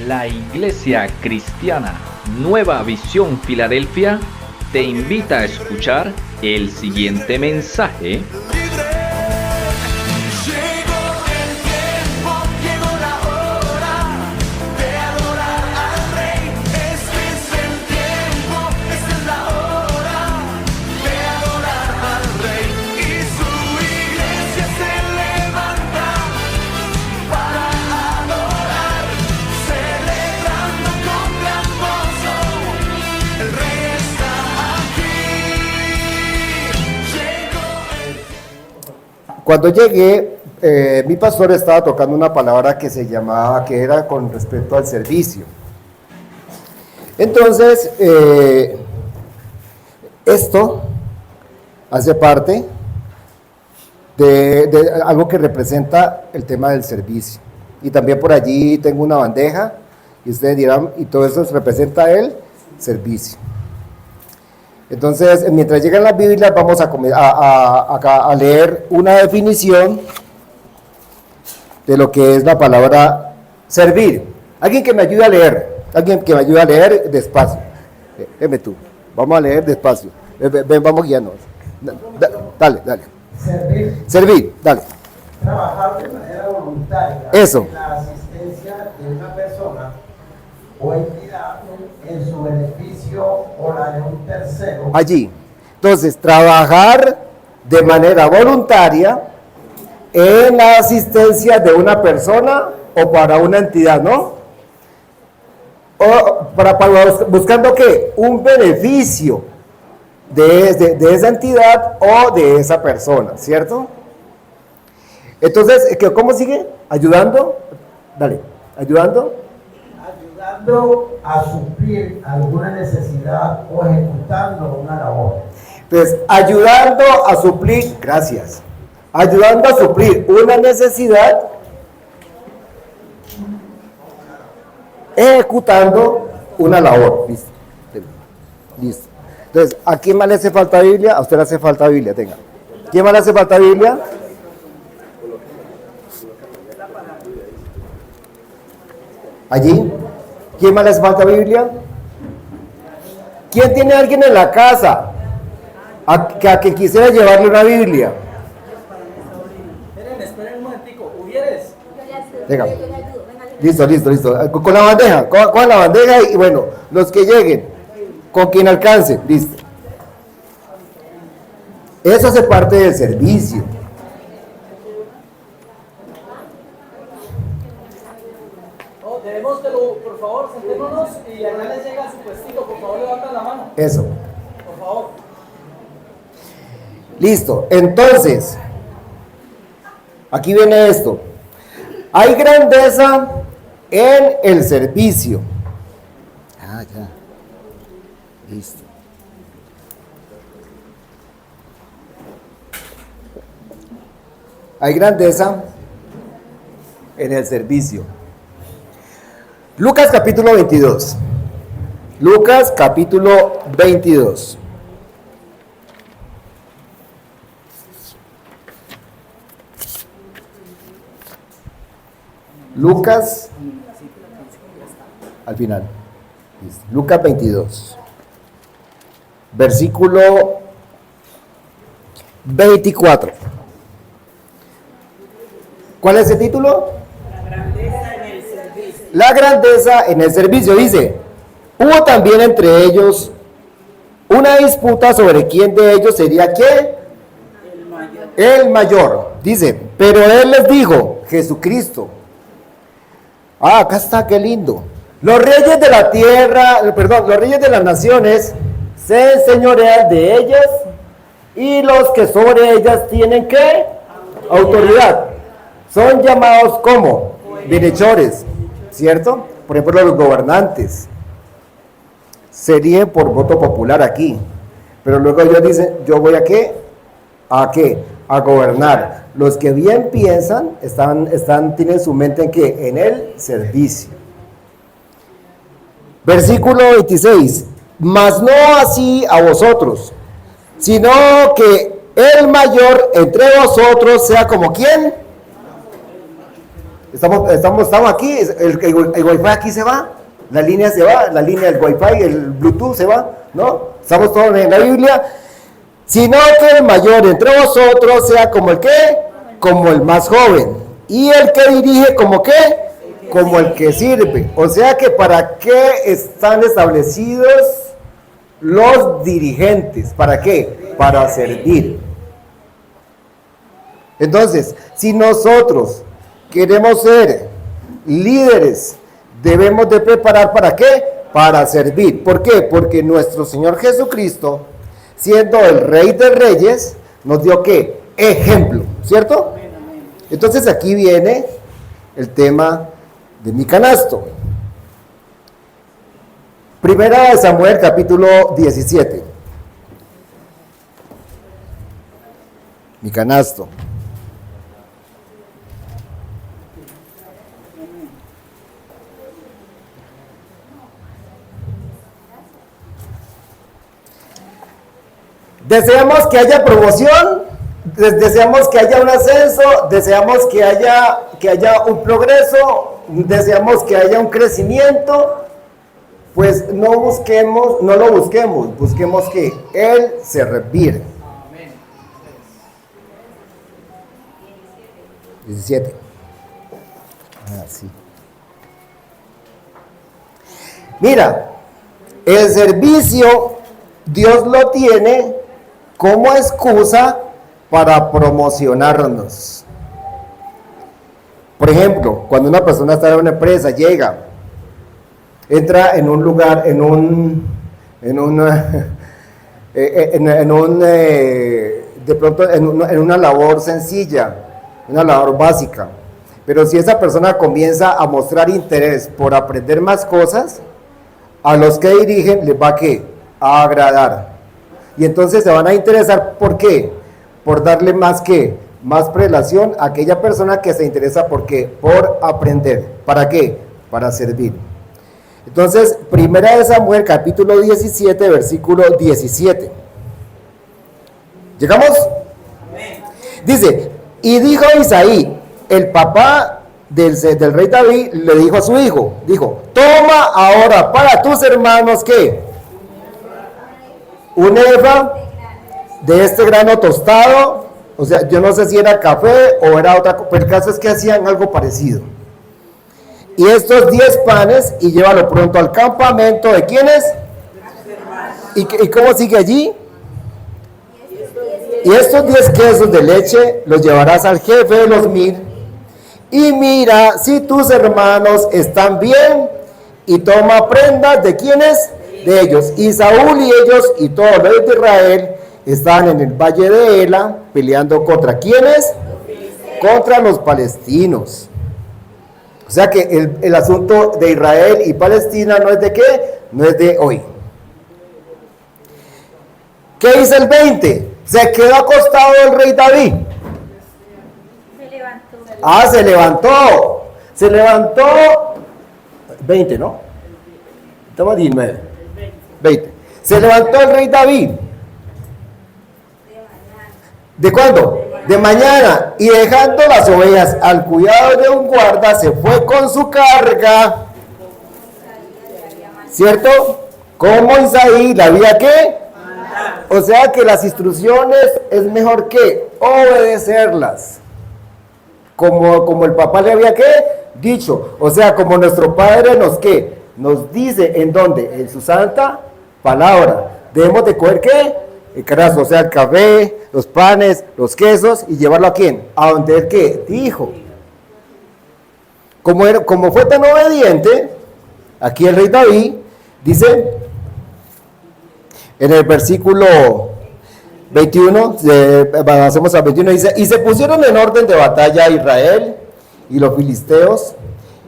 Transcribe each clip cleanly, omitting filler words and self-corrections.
La Iglesia Cristiana Nueva Visión Filadelfia te invita a escuchar el siguiente mensaje. Cuando llegué, mi pastor estaba tocando una palabra que se llamaba, que era con respecto al servicio. Entonces, esto hace parte de algo que representa el tema del servicio. Y también por allí tengo una bandeja, y ustedes dirán, y todo eso representa el servicio. Entonces, mientras llegan las Biblias, vamos a leer una definición de lo que es la palabra servir. Alguien que me ayude a leer despacio. Deme tú, vamos a leer despacio. Ven, vamos guiando. Dale. Servir, dale. Trabajar de manera voluntaria Eso. en la asistencia de una persona o entidad en su beneficio o la de un tercero. Allí. Entonces, trabajar de manera voluntaria en la asistencia de una persona o para una entidad, ¿no? O buscando ¿qué? Un beneficio de esa entidad o de esa persona, ¿cierto? Entonces, ¿cómo sigue? Ayudando. Dale, ayudando A suplir alguna necesidad o ejecutando una labor. Entonces, ayudando a suplir, gracias, ayudando a suplir una necesidad, ejecutando una labor. Listo. Entonces, ¿a quién más le hace falta Biblia? A usted le hace falta Biblia, tenga. ¿Quién más le hace falta Biblia? Allí. ¿Quién más le hace falta Biblia? ¿Quién tiene a alguien en la casa a que quisiera llevarle una Biblia? Esperen un momentico, ¿Ujieres? Venga. Listo. Con la bandeja, con la bandeja y bueno, los que lleguen, con quien alcance, listo. Eso hace parte del servicio. Démoslo, por favor, sentémonos y allá les llega su puestito, por favor, levanten la mano. Eso. Por favor. Listo. Entonces, aquí viene esto. Hay grandeza en el servicio. Ya. Listo. Hay grandeza en el servicio. Lucas capítulo 22. Lucas capítulo 22. Lucas al final. Lucas 22. Versículo 24. ¿Cuál es el título? La grandeza en el servicio. Dice, hubo también entre ellos una disputa sobre quién de ellos sería ¿qué? El mayor. Dice, pero él les dijo, Jesucristo. Acá está, qué lindo. Los reyes de la tierra, los reyes de las naciones se enseñorean de ellas y los que sobre ellas tienen ¿qué? Autoridad. Son llamados como bienhechores, ¿cierto? Por ejemplo, los gobernantes se eligen por voto popular aquí, pero luego ellos dicen, yo voy a qué, a gobernar. Los que bien piensan tienen su mente en qué, en el servicio. Versículo 26, mas no así a vosotros, sino que el mayor entre vosotros sea como ¿quién? Estamos aquí, el wifi aquí se va, la línea se va, la línea del wifi, el bluetooth se va, ¿no? Estamos todos en la Biblia. Sino que el mayor entre vosotros sea como el que, como el más joven, y el que dirige como que, como el que sirve. O sea que ¿para qué están establecidos los dirigentes? ¿Para qué? Para servir. Entonces, si nosotros queremos ser líderes, debemos de preparar ¿para qué? Para servir. ¿Por qué? Porque nuestro Señor Jesucristo, siendo el Rey de Reyes, nos dio ¿qué? Ejemplo, ¿cierto? Entonces aquí viene el tema de mi canasto. Primera de Samuel, capítulo 17. Mi canasto. Deseamos que haya promoción, deseamos que haya un ascenso, deseamos que haya un progreso, deseamos que haya un crecimiento. Pues no lo busquemos, busquemos que Él se revire. 17. Así. Mira, el servicio Dios lo tiene como excusa para promocionarnos. Por ejemplo, cuando una persona está en una empresa, entra en un lugar, en una labor sencilla, una labor básica. Pero si esa persona comienza a mostrar interés por aprender más cosas, a los que dirigen les va a agradar. Y entonces se van a interesar, ¿por qué? Por darle más prelación a aquella persona que se interesa, ¿por qué? Por aprender. ¿Para qué? Para servir. Entonces, Primera de Samuel, capítulo 17, versículo 17. ¿Llegamos? Dice, y dijo Isaí, el papá del rey David, le dijo a su hijo, toma ahora para tus hermanos, ¿qué? Un efa de este grano tostado. O sea, yo no sé si era café o era otra cosa, pero el caso es que hacían algo parecido. Y estos 10 panes, y llévalo pronto al campamento, ¿de quiénes? ¿Y cómo sigue allí? Y estos 10 quesos de leche los llevarás al jefe de los 1000, y mira si tus hermanos están bien, y toma prendas de quiénes, de ellos. Y Saúl y ellos y todos los de Israel estaban en el valle de Ela peleando contra quiénes, contra los palestinos. O sea que el asunto de Israel y Palestina no es de qué, no es de hoy. ¿Qué dice el 20? Se quedó acostado el rey David. Se levantó. Se levantó. 20, ¿no? Estamos a 19. 20. Se levantó el rey David. ¿De cuándo? De mañana. Y dejando las ovejas al cuidado de un guarda, se fue con su carga. ¿Cierto? Como Isaí la había ¿qué? O sea que las instrucciones es mejor que obedecerlas. Como el papá le había ¿qué? Dicho. O sea, como nuestro Padre nos dice en dónde, en su santa palabra. Debemos de coger ¿qué? El carazo, o sea, el café, los panes, los quesos, y llevarlo ¿a quién? A donde él ¿qué? Dijo. Como fue tan obediente, aquí el rey David dice en el versículo 21, hacemos al 21, dice, y se pusieron en orden de batalla Israel y los filisteos,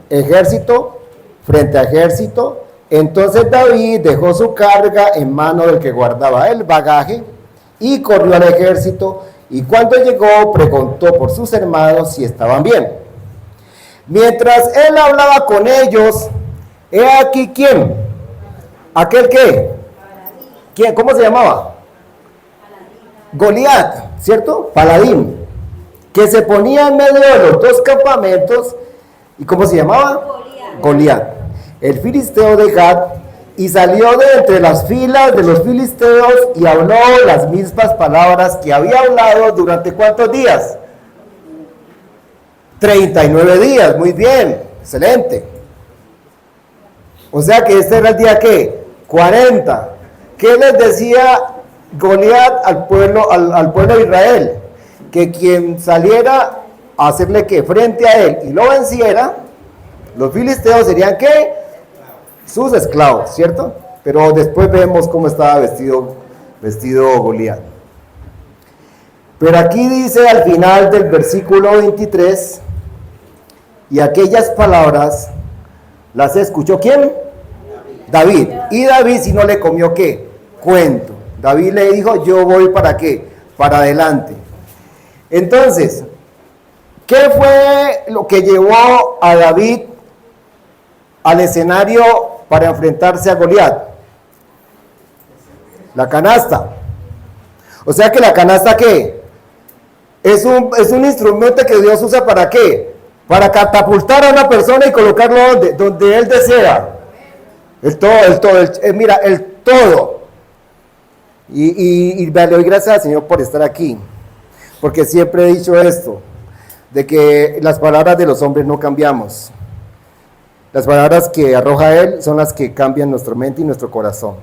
ejército frente a ejército. Entonces David dejó su carga en mano del que guardaba el bagaje y corrió al ejército, y cuando llegó preguntó por sus hermanos si estaban bien. Mientras él hablaba con ellos, he aquí ¿quién? ¿Aquel qué? ¿Quién? ¿Cómo se llamaba? Goliat, ¿cierto? Paladín, que se ponía en medio de los dos campamentos, ¿Y cómo se llamaba? Goliat. El filisteo de Gat, y salió de entre las filas de los filisteos y habló las mismas palabras que había hablado durante ¿cuántos días? 39 días, muy bien, excelente. O sea que este era el día ¿qué? 40. ¿Qué les decía Goliat al pueblo de Israel? Que quien saliera a hacerle ¿qué? Frente a él y lo venciera, los filisteos serían ¿qué? Sus esclavos, ¿cierto? Pero después vemos cómo estaba vestido Goliat. Pero aquí dice al final del versículo 23, y aquellas palabras las escuchó ¿quién? David. Y David, si no le comió ¿qué? Cuento. David le dijo, yo voy ¿para qué? Para adelante. Entonces, ¿qué fue lo que llevó a David al escenario para enfrentarse a Goliat? La canasta. O sea que la canasta ¿qué? Es un instrumento que Dios usa ¿para qué? Para catapultar a una persona y colocarlo donde Él desea. El todo. Y le doy gracias al Señor por estar aquí. Porque siempre he dicho esto, de que las palabras de los hombres no cambiamos. Las palabras que arroja Él son las que cambian nuestra mente y nuestro corazón.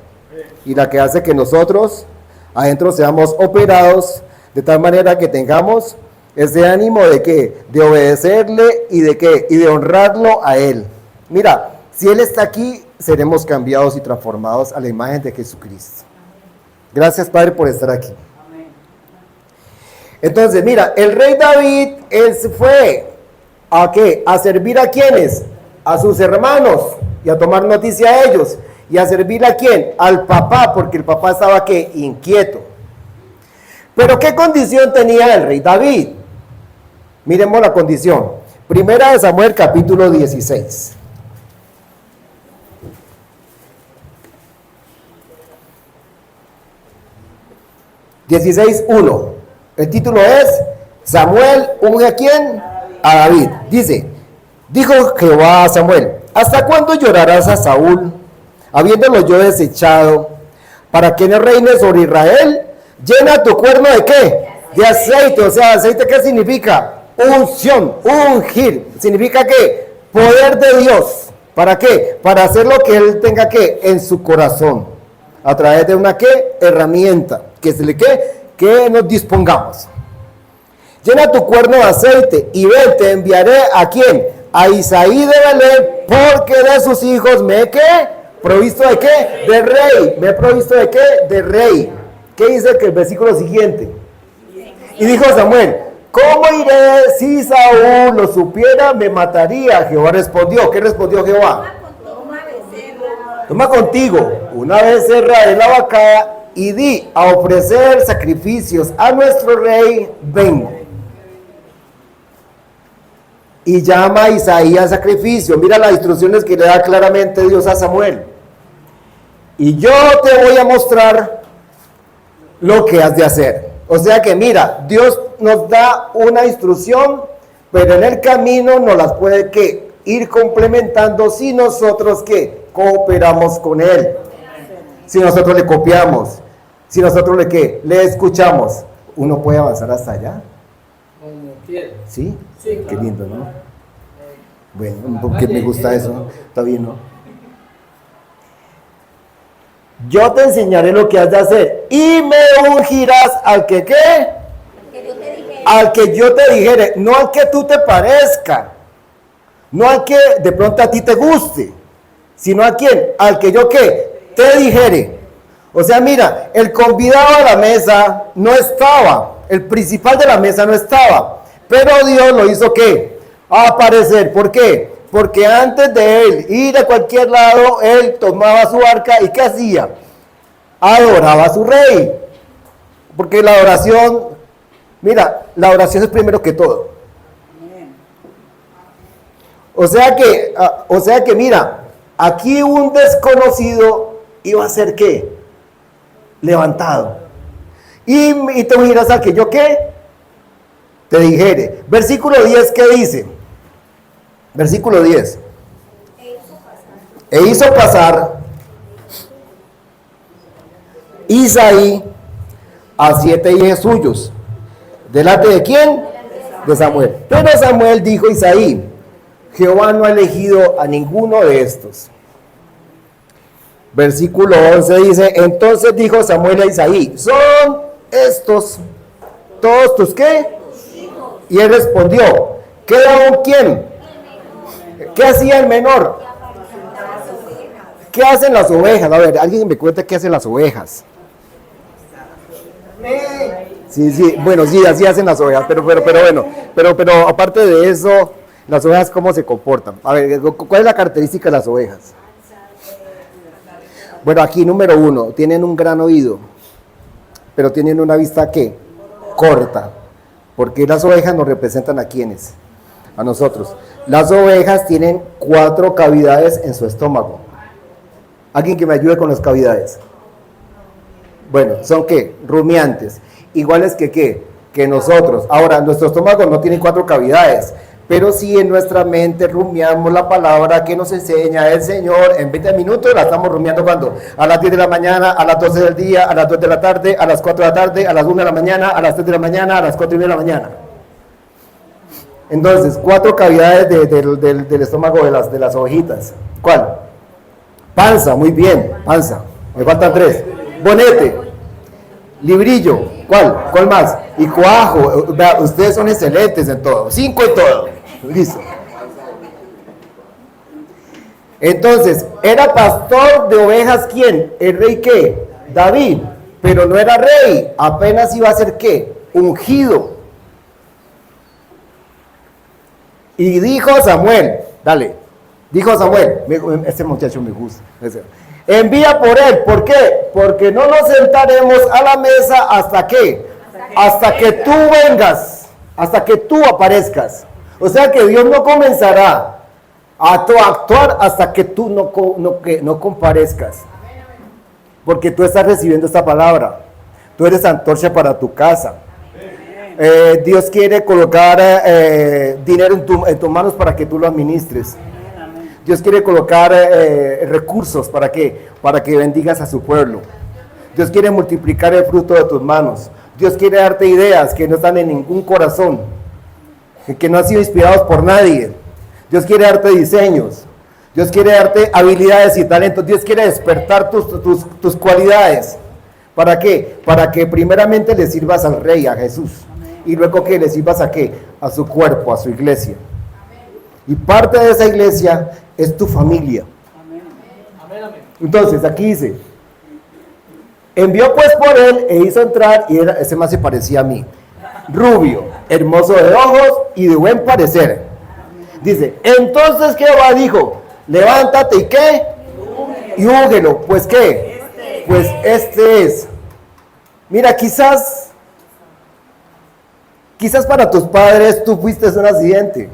Y la que hace que nosotros adentro seamos operados de tal manera que tengamos ese ánimo de que de obedecerle y de honrarlo a Él. Mira, si Él está aquí, seremos cambiados y transformados a la imagen de Jesucristo. Gracias, Padre, por estar aquí. Entonces, mira, el rey David, él se fue ¿a qué? A servir a quienes, a sus hermanos, y a tomar noticia a ellos, y a servir a quién, al papá, porque el papá estaba ¿qué? Inquieto. Pero ¿qué condición tenía el rey David? Miremos la condición. Primera de Samuel, capítulo 16. El título es Samuel unge ¿a quién? A David. Dice, dijo Jehová a Samuel, ¿hasta cuándo llorarás a Saúl, habiéndolo yo desechado, para que no reine sobre Israel? Llena tu cuerno ¿de qué? De aceite. O sea, aceite ¿qué significa? Unción, ungir. Significa ¿qué? Poder de Dios. ¿Para qué? Para hacer lo que Él tenga ¿qué? En su corazón. A través de una ¿qué? Herramienta. Que se le que nos dispongamos. Llena tu cuerno de aceite y ven, te enviaré ¿a quién? A Isaí de Belén, porque de sus hijos me he ¿qué? ¿Provisto de qué? De rey. ¿Me he provisto de qué? De rey. ¿Qué dice que el versículo siguiente? Y dijo Samuel, ¿cómo iré? Si Saúl lo supiera, me mataría. Jehová respondió. ¿Qué respondió Jehová? Toma contigo una becerra de la vaca y di a ofrecer sacrificios a nuestro rey, vengo. Y llama a Isaí al sacrificio. Mira las instrucciones que le da claramente Dios a Samuel. Y yo te voy a mostrar lo que has de hacer. O sea que mira, Dios nos da una instrucción, pero en el camino nos las puede ¿qué? Ir complementando si nosotros ¿qué? Cooperamos con Él. Si nosotros le copiamos. Si nosotros le escuchamos, uno puede avanzar hasta allá. ¿Sí? Sí, claro. Qué lindo, ¿no? Bueno, porque me gusta eso. Está bien, ¿no? Yo te enseñaré lo que has de hacer y me ungirás al que ¿qué? Al que yo te dijere, no al que tú te parezca, no al que de pronto a ti te guste, sino a quién, al que yo ¿qué? Te dijere. O sea, mira, el convidado a la mesa no estaba, el principal de la mesa no estaba, pero Dios lo hizo ¿qué? Aparecer. ¿Por qué? Porque antes de él ir a cualquier lado, él tomaba su arca y ¿qué hacía? Adoraba a su rey. Porque la adoración, mira, la oración es primero que todo. O sea que mira, aquí un desconocido iba a ser ¿qué? Levantado. Y te ungirás al que yo ¿qué? Te dijere. Versículo 10, ¿qué dice? Versículo 10. E hizo pasar Isaí a 7 hijos suyos. ¿Delante de quién? De Samuel. Pero Samuel dijo a Isaí: Jehová no ha elegido a ninguno de estos. Versículo 11 dice: entonces dijo Samuel a Isaí: ¿son estos todos tus qué? Y él respondió: ¿queda aún quién? ¿Qué hacía el menor? ¿Qué hacen las ovejas? A ver, alguien me cuenta qué hacen las ovejas. Sí, bueno, sí, así hacen las ovejas, pero bueno, pero aparte de eso, las ovejas cómo se comportan. A ver, ¿cuál es la característica de las ovejas? Bueno, aquí número 1, tienen un gran oído, pero tienen una vista ¿qué? Corta, porque las ovejas nos representan a quiénes, a nosotros. Las ovejas tienen 4 cavidades en su estómago. ¿Alguien que me ayude con las cavidades? Bueno, ¿son qué? Rumiantes. Iguales que ¿qué? Que nosotros. Ahora, nuestro estómago no tiene 4 cavidades, pero sí en nuestra mente rumiamos la palabra que nos enseña el Señor. En 20 minutos la estamos rumiando cuando? A las 10 de la mañana, a las 12 del día, a las 2 de la tarde, a las 4 de la tarde, a las 1 de la mañana, a las 3 de la mañana, a las 4 y media de la mañana. Entonces, 4 cavidades del estómago de las ovejitas. ¿Cuál? Panza, muy bien, panza. Me faltan 3. Bonete, librillo, ¿cuál? ¿Cuál más? Y cuajo. Vea, ustedes son excelentes en todo. 5 en todo. Listo. Entonces, ¿era pastor de ovejas quién? ¿El rey qué? David. Pero no era rey. Apenas iba a ser ¿qué? Ungido. Y dijo Samuel, dale, dijo Samuel, este muchacho me gusta, envía por él. ¿Por qué? Porque no nos sentaremos a la mesa hasta ¿qué? Hasta que tú vengas, hasta que tú aparezcas. O sea que Dios no comenzará a actuar hasta que tú no comparezcas. Porque tú estás recibiendo esta palabra. Tú eres antorcha para tu casa. Dios quiere colocar dinero en tus manos para que tú lo administres. Dios quiere colocar recursos ¿para qué? Para que bendigas a su pueblo. Dios quiere multiplicar el fruto de tus manos. Dios quiere darte ideas que no están en ningún corazón, que no han sido inspirados por nadie. Dios quiere darte diseños. Dios quiere darte habilidades y talentos. Dios quiere despertar tus cualidades. ¿Para qué? Para que primeramente le sirvas al Rey, a Jesús. Y luego que le sirvas a qué? A su cuerpo, a su iglesia. Y parte de esa iglesia es tu familia. Entonces, aquí dice: envió pues por él e hizo entrar, y ese más se parecía a mí, rubio, hermoso de ojos y de buen parecer. Dice: entonces Jehová dijo: levántate y ¿qué? Y úngelo. Pues ¿qué? Pues este es. Mira, quizás para tus padres tú fuiste un accidente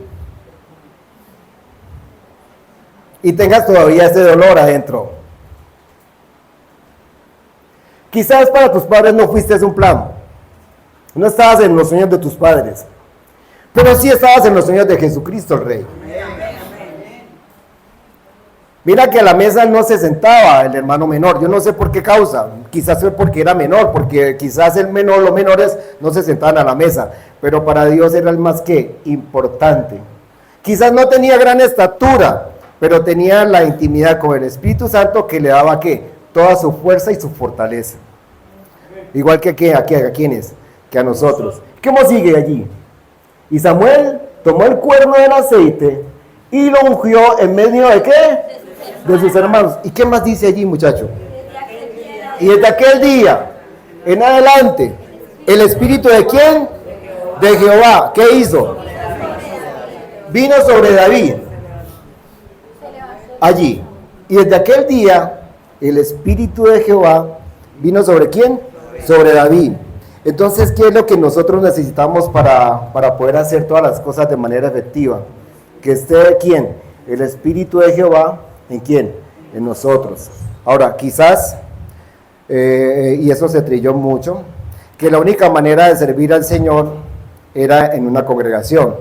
y tengas todavía ese dolor adentro. Quizás para tus padres no fuiste un plan, no estabas en los sueños de tus padres, pero sí estabas en los sueños de Jesucristo el Rey. Mira que a la mesa no se sentaba el hermano menor. Yo no sé por qué causa. Quizás fue porque era menor, porque quizás los menores no se sentaban a la mesa. Pero para Dios era el más que importante. Quizás no tenía gran estatura, pero tenía la intimidad con el Espíritu Santo que le daba ¿qué? Toda su fuerza y su fortaleza. Igual que a quienes, que a nosotros. ¿Cómo sigue allí? Y Samuel tomó el cuerno del aceite y lo ungió en medio de ¿qué? De sus hermanos. ¿Y qué más dice allí, muchacho? Y desde aquel día en adelante, el espíritu ¿de quién? De Jehová. ¿Qué hizo? Vino sobre David. Allí. Y desde aquel día, el espíritu de Jehová vino ¿sobre quién? Sobre David. Entonces, ¿qué es lo que nosotros necesitamos para poder hacer todas las cosas de manera efectiva? Que esté ¿quién? El espíritu de Jehová. ¿En quién? En nosotros. Ahora, quizás, y eso se trilló mucho, que la única manera de servir al Señor era en una congregación.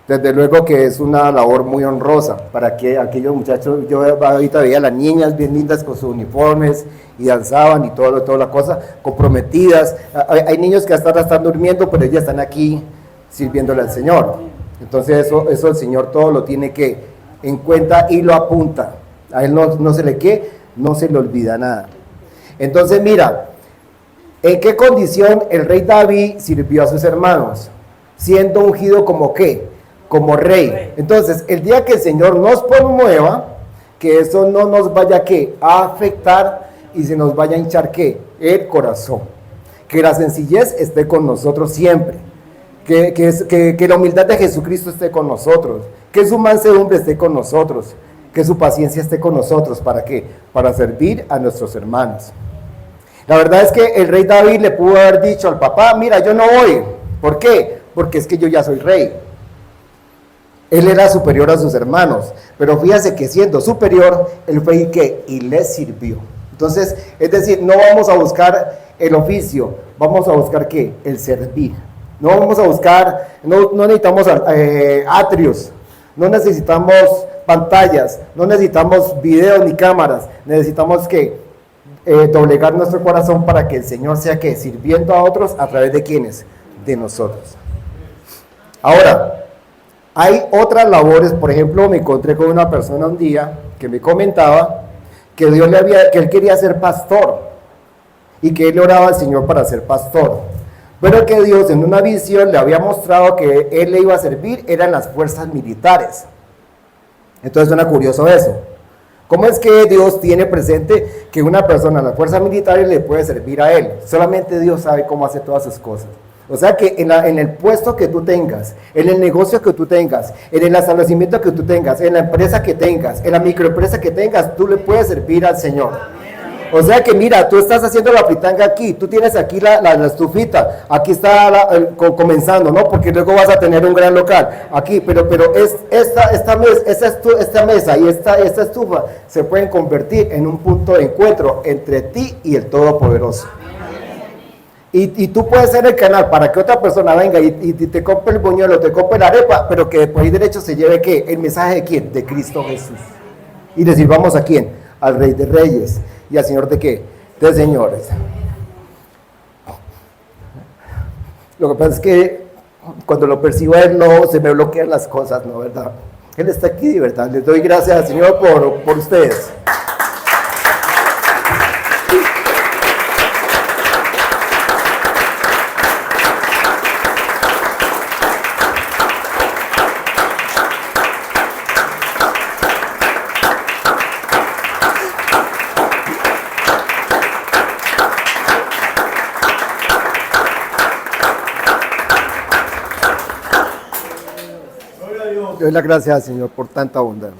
Desde luego que es una labor muy honrosa para que aquellos muchachos, yo ahorita veía a las niñas bien lindas con sus uniformes y danzaban y toda la cosa, comprometidas. Hay niños que hasta ahora están durmiendo, pero ellas están aquí sirviéndole al Señor. Entonces eso el Señor todo lo tiene que en cuenta y lo apunta. A Él no se le olvida nada. Entonces mira, ¿en qué condición el rey David sirvió a sus hermanos? Siendo ungido como ¿qué? Como rey. Entonces, el día que el Señor nos promueva, que eso no nos vaya ¿qué? A afectar y se nos vaya a hinchar ¿qué? El corazón. Que la sencillez esté con nosotros siempre. Que la humildad de Jesucristo esté con nosotros. Que su mansedumbre esté con nosotros. Que su paciencia esté con nosotros. ¿Para qué? Para servir a nuestros hermanos. La verdad es que el rey David le pudo haber dicho al papá, mira, yo no voy. ¿Por qué? Porque es que yo ya soy rey. Él era superior a sus hermanos, pero fíjate que siendo superior, él fue y les sirvió. Entonces, es decir, no vamos a buscar el oficio, vamos a buscar ¿qué? El servir. No vamos a buscar, no necesitamos atrios, no necesitamos pantallas, no necesitamos videos ni cámaras, necesitamos que doblegar nuestro corazón para que el Señor sea que sirviendo a otros a través de quienes, de nosotros. Ahora, hay otras labores. Por ejemplo, me encontré con una persona un día que me comentaba que que él quería ser pastor y que él oraba al Señor para ser pastor, pero que Dios en una visión le había mostrado que él le iba a servir eran las fuerzas militares. Entonces suena curioso eso. ¿Cómo es que Dios tiene presente que una persona en las fuerzas militares le puede servir a él? Solamente Dios sabe cómo hace todas sus cosas. O sea que en el puesto que tú tengas, en el negocio que tú tengas, en el establecimiento que tú tengas, en la empresa que tengas, en la microempresa que tengas, tú le puedes servir al Señor. O sea que mira, tú estás haciendo la fritanga aquí, tú tienes aquí la estufita, aquí está comenzando, ¿no? Porque luego vas a tener un gran local aquí, pero esta mesa y esta estufa se pueden convertir en un punto de encuentro entre ti y el Todopoderoso. Y tú puedes ser el canal para que otra persona venga y te compre el buñuelo, te compre la arepa, pero que por ahí derecho se lleve ¿qué? El mensaje de ¿quién? De Cristo Jesús. Y le sirvamos a ¿quién? Al Rey de Reyes y al Señor de ¿qué? De señores. Lo que pasa es que cuando lo percibo a Él, no se me bloquean las cosas, ¿no? ¿Verdad? Él está aquí de verdad. Les doy gracias al Señor por ustedes. Doy las gracias al Señor por tanta bondad.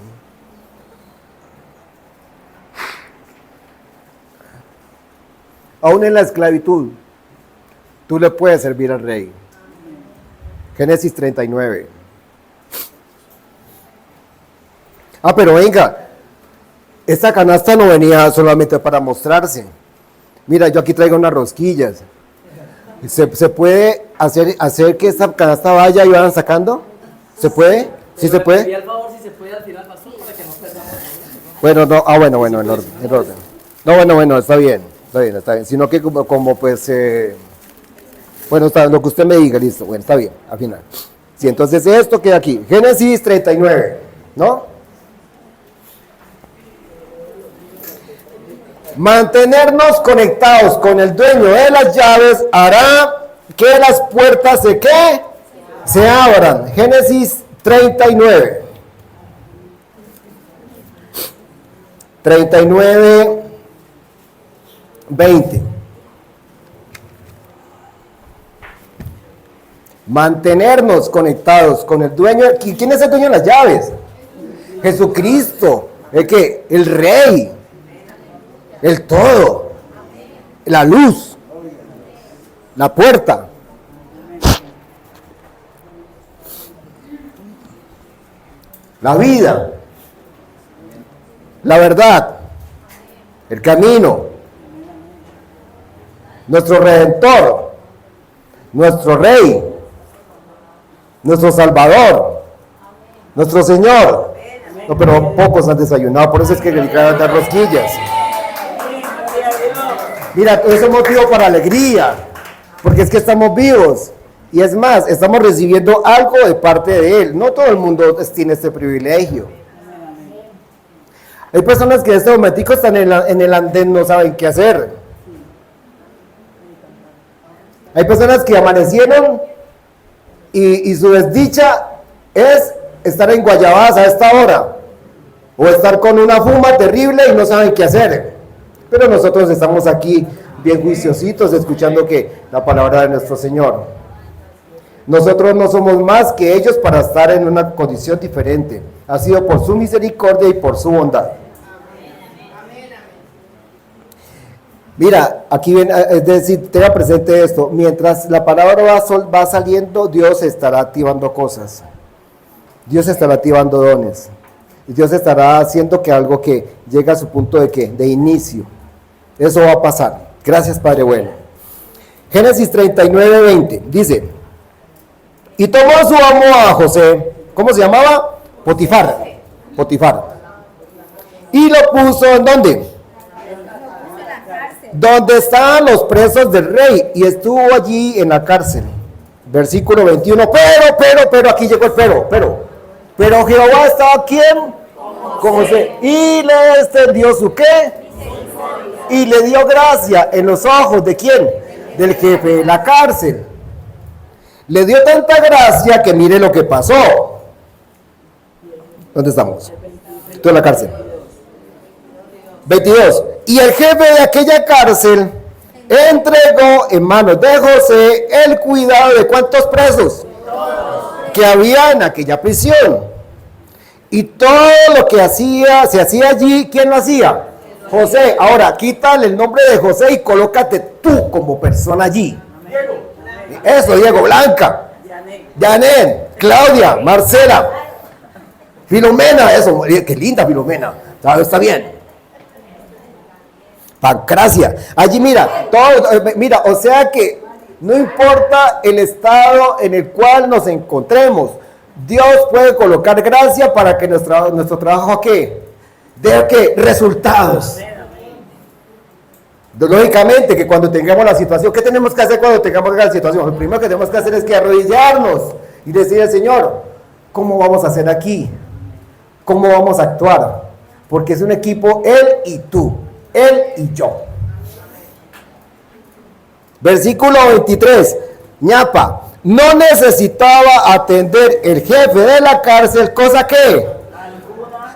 Aún en la esclavitud, tú le puedes servir al Rey. Génesis 39. Pero venga, esta canasta no venía solamente para mostrarse. Mira, yo aquí traigo unas rosquillas. ¿Se puede hacer que esta canasta vaya y vayan sacando? ¿Se puede? ¿Sí se puede? Al favor, si se puede al final, pastor, para que no perdamos. Bueno, no, bueno, en orden. No, bueno, está bien. Sino que como pues, bueno, está lo que usted me diga, listo, bueno, está bien, al final. Sí, entonces esto queda aquí, Génesis 39, ¿no? Mantenernos conectados con el dueño de las llaves hará que las puertas se abran. Génesis 39. 39, 20. Mantenernos conectados con el dueño. ¿Quién es el dueño de las llaves? Jesucristo. El Rey. El todo. La luz. La puerta. La vida, la verdad, el camino, nuestro Redentor, nuestro Rey, nuestro Salvador, Nuestro Señor. No, pero pocos han desayunado, por eso es que le acaban de dar rosquillas. Mira, eso es motivo para alegría, porque es que estamos vivos. Y es más, estamos recibiendo algo de parte de Él. No todo el mundo tiene este privilegio. Hay personas que en este momentico están en el andén, no saben qué hacer. Hay personas que amanecieron y su desdicha es estar en Guayabadas a esta hora, o estar con una fuma terrible y no saben qué hacer. Pero nosotros estamos aquí bien juiciositos, escuchando la palabra de nuestro Señor. Nosotros no somos más que ellos para estar en una condición diferente. Ha sido por su misericordia y por su bondad. Mira, aquí ven, es decir, tenga presente esto: mientras la palabra va saliendo, Dios estará activando cosas. Dios estará activando dones. Dios estará haciendo que algo que llegue a su punto de inicio. Eso va a pasar. Gracias, Padre bueno. Génesis 39:20 dice: y tomó su amo a José, ¿cómo se llamaba? Potifar. Y lo puso ¿en dónde? Donde estaban los presos del rey, y estuvo allí en la cárcel. Versículo 21, pero, aquí llegó el pero Jehová estaba ¿quién? Con José, y le extendió su ¿qué? Y le dio gracia en los ojos ¿de quién? Del jefe de la cárcel. Le dio tanta gracia que mire lo que pasó. ¿Dónde estamos? Estoy en la cárcel. 22. Y el jefe de aquella cárcel entregó en manos de José el cuidado de ¿cuántos presos? Que había en aquella prisión. Y todo lo que se hacía allí, ¿quién lo hacía? José. Ahora, quítale el nombre de José y colócate tú como persona allí. Eso, Diego, Blanca, Janet, Claudia, Marcela, Filomena, eso, qué linda Filomena, está bien. Pancracia, allí mira, todo, mira, o sea que no importa el estado en el cual nos encontremos, Dios puede colocar gracia para que nuestro trabajo ¿qué? Dé ¿qué? Resultados. Lógicamente que cuando tengamos la situación, ¿qué tenemos que hacer cuando tengamos la situación? Lo primero que tenemos que hacer es que arrodillarnos y decir al Señor, ¿cómo vamos a hacer aquí? ¿Cómo vamos a actuar? Porque es un equipo, Él y tú, Él y yo. Versículo 23, ñapa, no necesitaba atender el jefe de la cárcel, ¿cosa qué?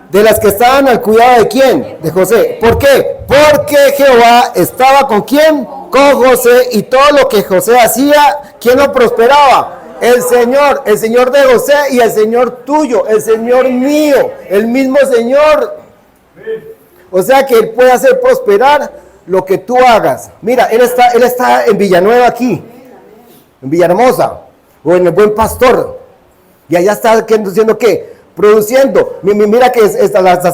De las que estaban al cuidado ¿de quién? De José. ¿Por qué? Porque Jehová estaba ¿con quién? Con José, y todo lo que José hacía, ¿quién lo prosperaba? El Señor de José y el Señor tuyo, el Señor mío, el mismo Señor. O sea que Él puede hacer prosperar lo que tú hagas. Mira, Él está en Villanueva aquí, en Villahermosa, o en el Buen Pastor, y allá está diciendo ¿qué? Produciendo. Mira que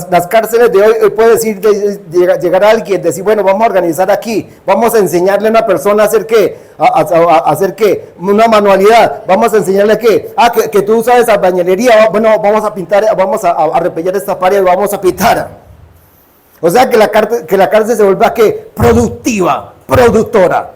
las cárceles de hoy puede decir, llegar a alguien, decir, bueno, vamos a organizar aquí, vamos a enseñarle a una persona a hacer qué, a hacer qué, una manualidad, vamos a enseñarle qué, que tú sabes albañilería, bueno, vamos a pintar, vamos a repellar esta pared, vamos a pintar. O sea que la cárcel se vuelva ¿qué? Productiva, productora.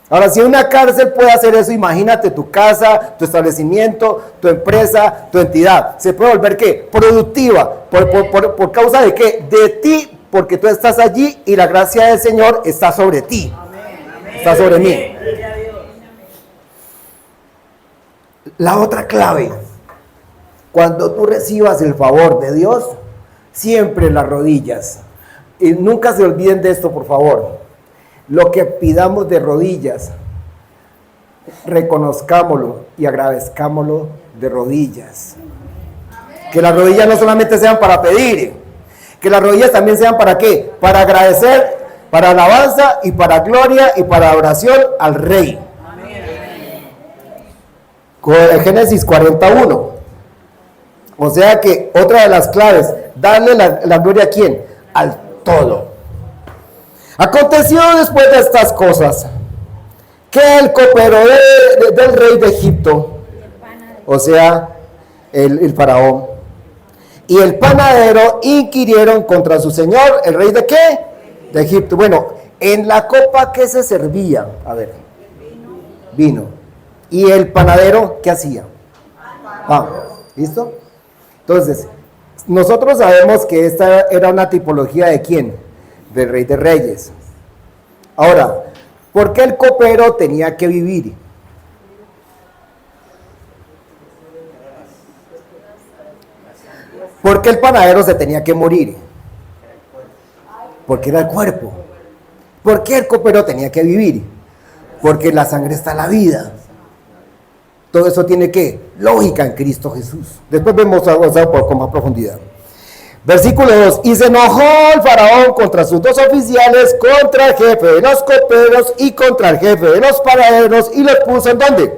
Ahora, si una cárcel puede hacer eso, imagínate tu casa, tu establecimiento, tu empresa, tu entidad. Se puede volver ¿qué? Productiva. ¿Por causa de qué? De ti, porque tú estás allí y la gracia del Señor está sobre ti. Amén. Está sobre mí. La otra clave, cuando tú recibas el favor de Dios, siempre las rodillas. Y nunca se olviden de esto, por favor. Lo que pidamos de rodillas, reconozcámoslo y agradezcámoslo de rodillas. Que las rodillas no solamente sean para pedir, que las rodillas también sean para ¿qué? Para agradecer, para alabanza y para gloria y para oración al Rey. Con el Génesis 41. O sea que otra de las claves, darle la gloria ¿a quién? Al todo. Aconteció después de estas cosas que el copero del rey de Egipto, o sea, el faraón. Y el panadero inquirieron contra su señor, el rey de ¿qué? De Egipto. Bueno, en la copa ¿qué se servía? A ver, vino. ¿Y el panadero qué hacía? Pan. ¿Listo? Entonces, nosotros sabemos que esta era una tipología de ¿quién? Del rey de reyes. Ahora, ¿por qué el copero tenía que vivir? ¿Por qué el panadero se tenía que morir? Porque era el cuerpo. ¿Por qué el copero tenía que vivir? Porque la sangre está en la vida. Todo eso tiene que lógica en Cristo Jesús. Después vemos algo con más profundidad. Versículo 2. Y se enojó el faraón contra sus dos oficiales, contra el jefe de los coperos y contra el jefe de los panaderos, y los puso ¿en dónde?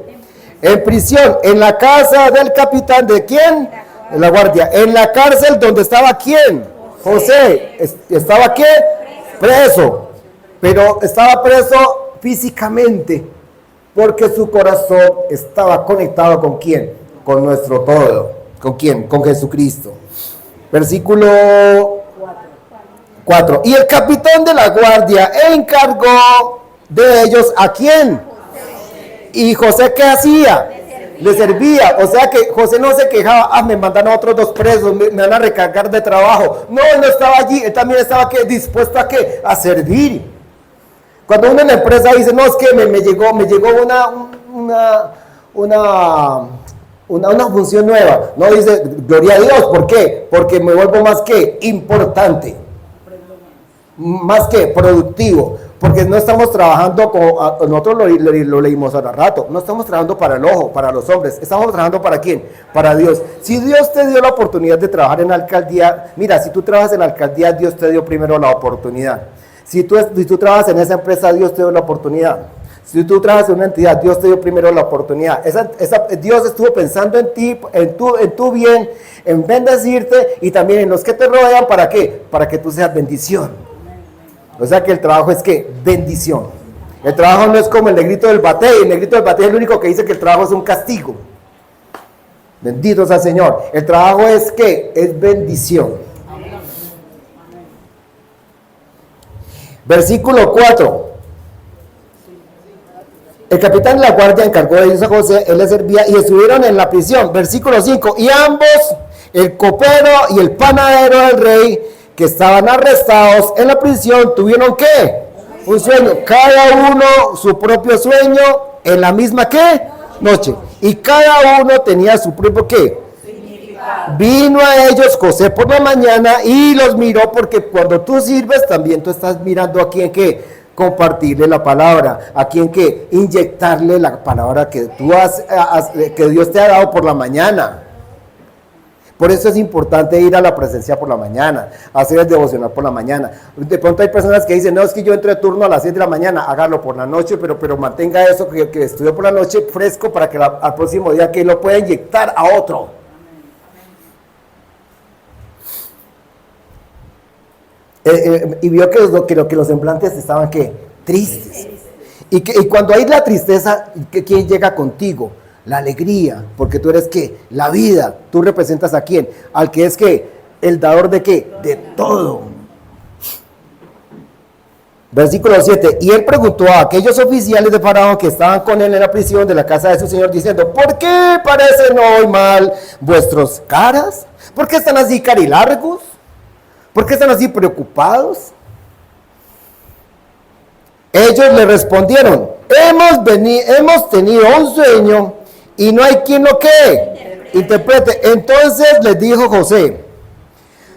En prisión, en la casa del capitán de ¿quién? En la guardia. En la cárcel donde estaba ¿quién? José. ¿Estaba qué? Preso. Pero estaba preso físicamente, porque su corazón estaba conectado ¿con quién? Con nuestro todo. ¿Con quién? Con Jesucristo. Versículo 4. Y el capitán de la guardia encargó de ellos ¿a quién? ¿Y José qué hacía? Le servía. O sea que José no se quejaba, me mandan a otros dos presos, me van a recargar de trabajo. No, él no estaba allí, él también estaba ¿qué? Dispuesto ¿a qué? A servir. Cuando uno en la empresa dice, no, es que me llegó una función nueva, no dice, gloria a Dios, ¿por qué? Porque me vuelvo más que importante, más que productivo, porque no estamos trabajando, nosotros lo leímos hace rato, no estamos trabajando para el ojo, para los hombres, estamos trabajando ¿para quién? Para Dios. Si Dios te dio la oportunidad de trabajar en la alcaldía, mira, si tú trabajas en la alcaldía, Dios te dio primero la oportunidad. Si tú trabajas en esa empresa, Dios te dio la oportunidad. Si tú trabajas en una entidad, Dios te dio primero la oportunidad. Dios estuvo pensando en ti, en tu bien, en bendecirte y también en los que te rodean. ¿Para qué? Para que tú seas bendición. O sea que el trabajo es ¿qué? Bendición. El trabajo no es como el negrito del bate. El negrito del bate es el único que dice que el trabajo es un castigo. Bendito sea el Señor. El trabajo es ¿qué? Es bendición. Versículo 4. El capitán de la guardia encargó de ellos a José, él le servía y estuvieron en la prisión. Versículo 5. Y ambos, el copero y el panadero del rey, que estaban arrestados en la prisión, tuvieron ¿qué? Un sueño. Cada uno su propio sueño en la misma ¿qué? Noche. Y cada uno tenía su propio ¿qué? Vino a ellos José por la mañana y los miró, porque cuando tú sirves también tú estás mirando a quien que compartirle la palabra, a quien que inyectarle la palabra que tú que Dios te ha dado por la mañana. Por eso es importante ir a la presencia por la mañana, hacer el devocional por la mañana. De pronto hay personas que dicen, no, es que yo entro de turno a las 7 de la mañana, hágalo por la noche, pero mantenga eso que estudió por la noche fresco para que al próximo día que lo pueda inyectar a otro. Y vio que los semblantes estaban ¿qué? Tristes. Y cuando hay la tristeza, ¿quién llega contigo? La alegría, porque tú eres ¿qué? La vida. Tú representas ¿a quién? Al que es ¿qué? El dador de ¿qué? De todo. Versículo 7. Y él preguntó a aquellos oficiales de Faraón que estaban con él en la prisión de la casa de su señor, diciendo, ¿por qué parecen hoy mal vuestros caras? ¿Por qué están así carilargos? ¿Por qué están así preocupados? Ellos le respondieron, hemos tenido un sueño y no hay quien lo que interprete. Entonces les dijo José,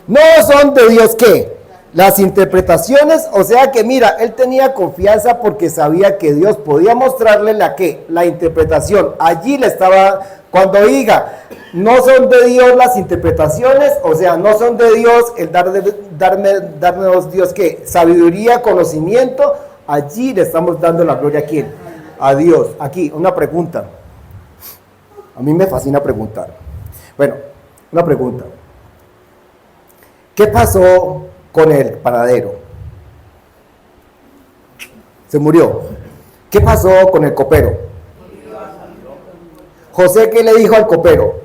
no son de Dios ¿qué? Las interpretaciones. O sea que mira, él tenía confianza porque sabía que Dios podía mostrarle la interpretación. Allí le estaba, cuando diga, no son de Dios las interpretaciones, o sea, no son de Dios el darnos Dios ¿qué? Sabiduría, conocimiento. Allí le estamos dando la gloria ¿a quién? A Dios. Aquí, una pregunta. A mí me fascina preguntar. Bueno, una pregunta. ¿Qué pasó con el panadero? Se murió. ¿Qué pasó con el copero? José, ¿qué le dijo al copero?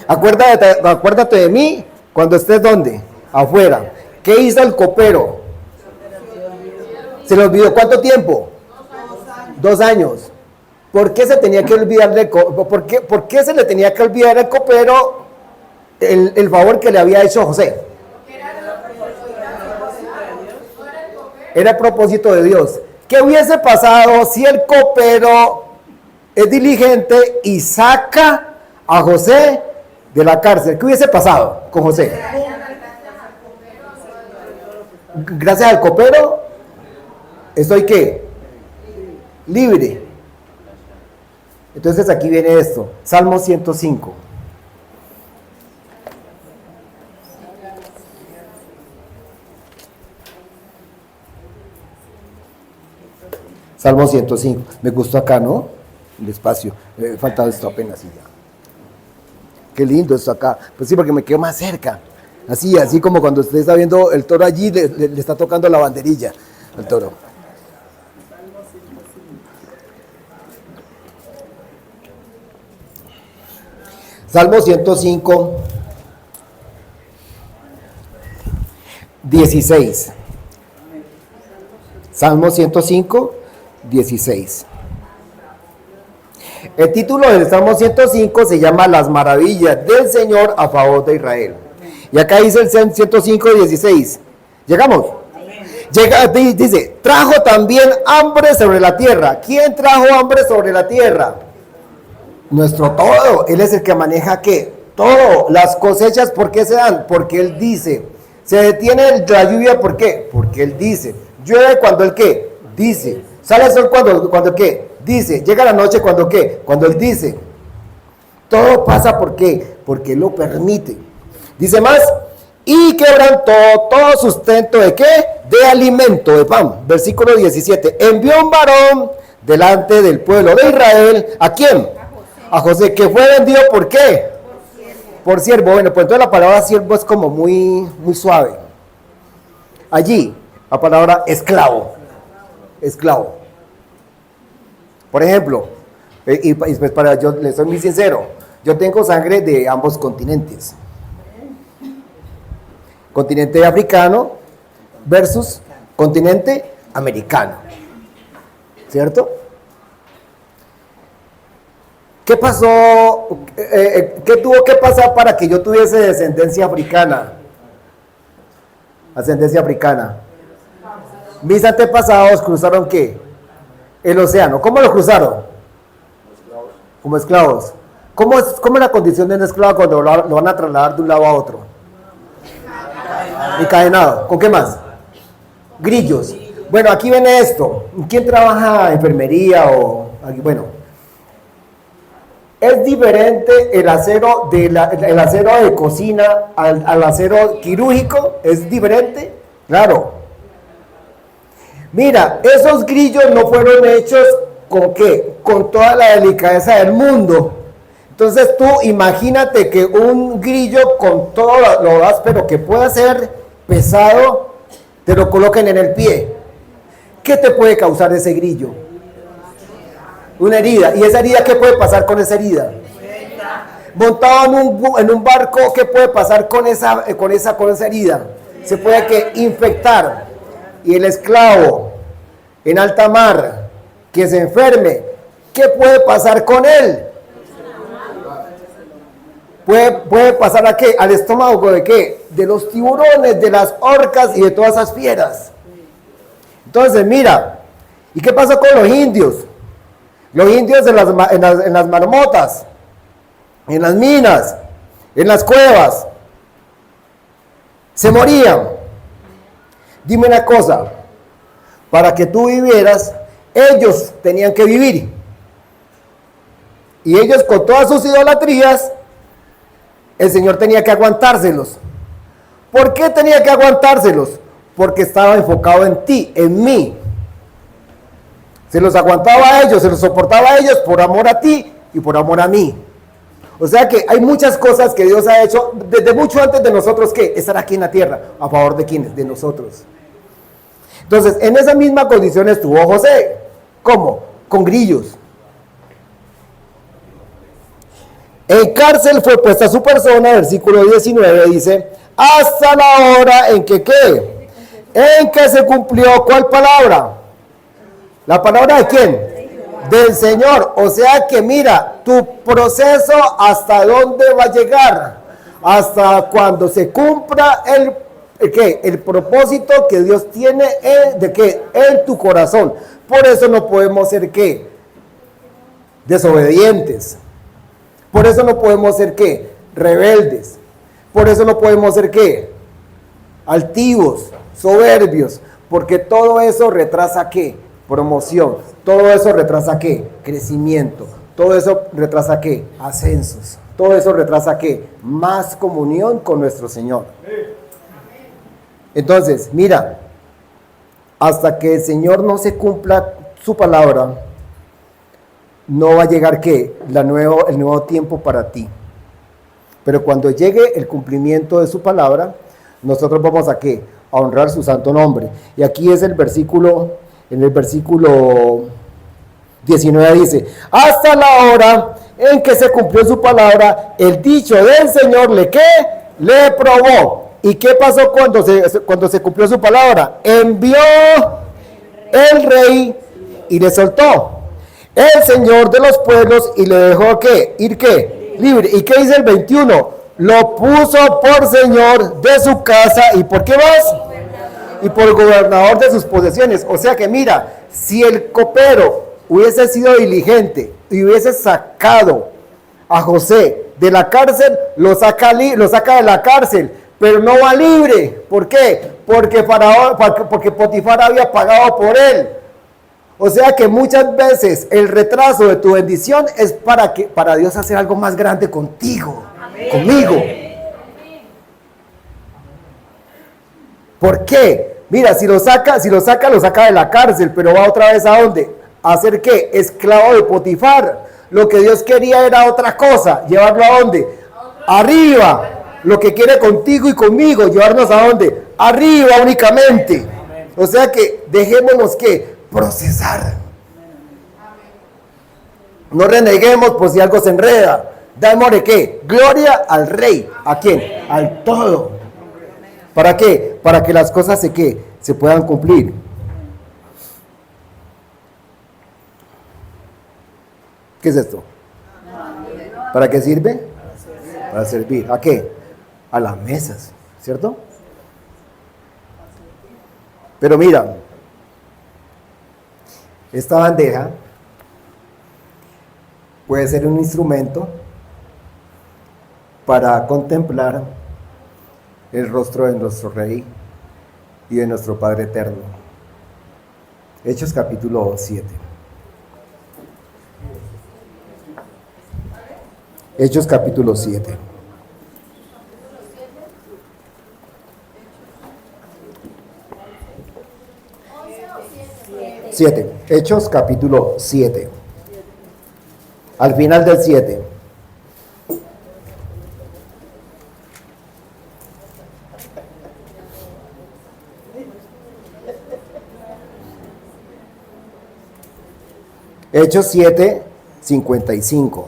Acuérdate de mí cuando estés ¿dónde? Afuera. ¿Qué hizo el copero? Se le olvidó. ¿Cuánto tiempo? 2 años. ¿Por qué se tenía que olvidar por qué se le tenía que olvidar al copero el favor que le había hecho José? Era el propósito de Dios. ¿Qué hubiese pasado si el copero es diligente y saca a José de la cárcel? ¿Qué hubiese pasado con José? Gracias al copero, ¿estoy qué? Libre. Entonces aquí viene esto, Salmo 105. Salmo 105. Me gustó acá, ¿no? El espacio. Me faltaba esto apenas y ya. Qué lindo esto acá. Pues sí, porque me quedo más cerca. Así como cuando usted está viendo el toro allí, le está tocando la banderilla al toro. Salmo 105, 16. Salmo 105, 16. El título del Salmo 105 se llama Las maravillas del Señor a favor de Israel. Y acá dice el 105, 16. ¿Llegamos? Dice, trajo también hambre sobre la tierra. ¿Quién trajo hambre sobre la tierra? Nuestro todo. Él es el que maneja ¿qué? Todo. Las cosechas, ¿por qué se dan? Porque Él dice. Se detiene la lluvia, ¿por qué? Porque Él dice. Llueve cuando Él ¿qué? Dice. Sale el sol cuando ¿qué? Dice. Llega la noche cuando ¿qué? Cuando Él dice. Todo pasa ¿por qué? Porque Él lo permite. Dice más. Y quebrantó todo sustento ¿de qué? De alimento, de pan. Versículo 17. Envió un varón delante del pueblo de Israel. ¿A quién? A José, que fue vendido ¿por qué? Por siervo. Bueno, pues entonces la palabra siervo es como muy suave. Allí, la palabra esclavo. Esclavo. Por ejemplo, y pues yo les soy muy sincero, yo tengo sangre de ambos continentes. Continente africano versus continente americano. ¿Cierto? ¿Qué pasó? ¿Qué tuvo que pasar para que yo tuviese descendencia africana? Ascendencia africana. Mis antepasados cruzaron ¿qué? El océano. ¿Cómo lo cruzaron? Como esclavos. ¿Cómo es la condición de un esclavo cuando lo van a trasladar de un lado a otro? Encadenado. ¿Con qué más? Grillos. Bueno, aquí viene esto. ¿Quién trabaja en enfermería o aquí? Bueno. Es diferente el acero el acero de cocina al acero quirúrgico. ¿Es diferente? Claro. Mira, esos grillos no fueron hechos ¿con qué? Con toda la delicadeza del mundo. Entonces tú imagínate que un grillo con todo lo áspero que pueda ser pesado, te lo coloquen en el pie. ¿Qué te puede causar ese grillo? Una herida. ¿Y esa herida qué puede pasar con esa herida? Montado en un barco, ¿qué puede pasar con esa herida? Se puede que infectar. Y el esclavo en alta mar que se enferme, ¿qué puede pasar con él? Puede pasar ¿a qué? Al estómago ¿de qué? De los tiburones, de las orcas y de todas esas fieras. Entonces mira, ¿y qué pasó con los indios? Los indios en las marmotas, en las minas, en las cuevas, se morían. Dime una cosa, para que tú vivieras, ellos tenían que vivir. Y ellos con todas sus idolatrías, el Señor tenía que aguantárselos. ¿Por qué tenía que aguantárselos? Porque estaba enfocado en ti, en mí. Se los aguantaba a ellos, se los soportaba a ellos por amor a ti y por amor a mí. O sea que hay muchas cosas que Dios ha hecho desde mucho antes de nosotros que estar aquí en la tierra. ¿A favor de quiénes? De nosotros. Entonces, en esa misma condición estuvo José. ¿Cómo? Con grillos. En cárcel fue puesta su persona, versículo 19 dice, hasta la hora en que ¿qué? En que se cumplió, ¿cuál palabra? ¿La palabra de quién? Del Señor. O sea que mira, tu proceso hasta dónde va a llegar, hasta cuando se cumpla el propósito que Dios tiene en tu corazón. Por eso no podemos ser ¿qué? Desobedientes. Por eso no podemos ser ¿qué? Rebeldes. Por eso no podemos ser ¿qué? Altivos, soberbios, porque todo eso retrasa ¿qué? Promoción. Todo eso retrasa ¿qué? Crecimiento. Todo eso retrasa ¿qué? Ascensos. Todo eso retrasa ¿qué? Más comunión con nuestro Señor. Entonces, mira, hasta que el Señor no se cumpla su palabra, no va a llegar ¿qué? El nuevo tiempo para ti. Pero cuando llegue el cumplimiento de su palabra, nosotros vamos a ¿qué? A honrar su santo nombre. Y aquí es el versículo, en el versículo 19 dice, hasta la hora en que se cumplió su palabra, el dicho del Señor le probó. ¿Y qué pasó cuando se cumplió su palabra? Envió el rey y le soltó. El Señor de los pueblos y le dejó ¿qué? Ir ¿qué? Libre. ¿Y qué dice el 21? Lo puso por señor de su casa y ¿por qué más? Y por gobernador de sus posesiones. O sea que mira, si el copero hubiese sido diligente y hubiese sacado a José de la cárcel, lo saca de la cárcel, pero no va libre. ¿Por qué? Porque Potifar había pagado por él. O sea que muchas veces el retraso de tu bendición es para Dios hacer algo más grande contigo, conmigo. ¿Por qué? Mira, si lo saca de la cárcel, pero va otra vez ¿a dónde? ¿A hacer qué? Esclavo de Potifar. Lo que Dios quería era otra cosa, llevarlo ¿a dónde? Arriba. Lo que quiere contigo y conmigo, llevarnos ¿a dónde? Arriba únicamente. O sea que dejémonos ¿qué? Procesar. No reneguemos por si algo se enreda. Démosle ¿qué? Gloria al Rey. ¿A quién? Al todo. ¿Para qué? Para que las cosas se puedan cumplir. ¿Qué es esto? ¿Para qué sirve? Para servir. ¿A qué? A las mesas, ¿cierto? Pero mira, esta bandeja puede ser un instrumento para contemplar el rostro de nuestro Rey y de nuestro Padre Eterno. Hechos capítulo 7. Hechos capítulo 7. Hechos capítulo 7. Al final del 7. Hechos 7, 55.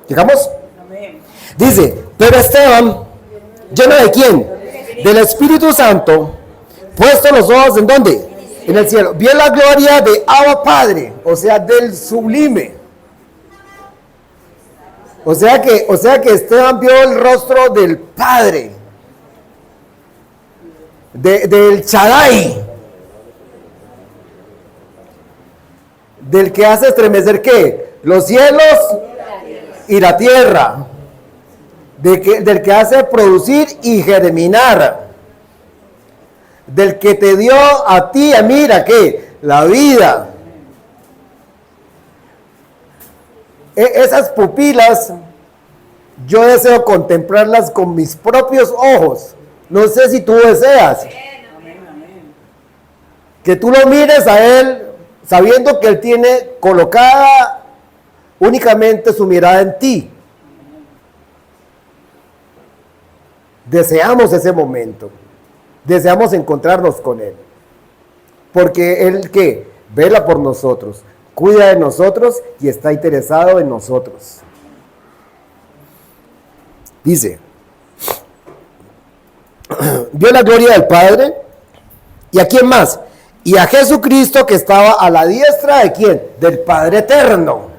¿Llegamos? Dice, pero Esteban, ¿lleno de quién? Del Espíritu Santo, puesto los ojos ¿en dónde? En el cielo. Vio la gloria de Abba Padre, o sea, del sublime. O sea que Esteban vio el rostro del Padre, del Shaddai, del que hace estremecer ¿qué? Los cielos y la tierra, del que hace producir y germinar, del que te dio a ti, mira que la vida. Esas pupilas yo deseo contemplarlas con mis propios ojos. No sé si tú deseas que tú lo mires a Él sabiendo que Él tiene colocada únicamente su mirada en ti. Deseamos ese momento. Deseamos encontrarnos con Él. Porque Él, ¿qué? Vela por nosotros, cuida de nosotros y está interesado en nosotros. Dice, vio la gloria del Padre, ¿y a quién más? Y a Jesucristo que estaba a la diestra ¿de quién? Del Padre eterno.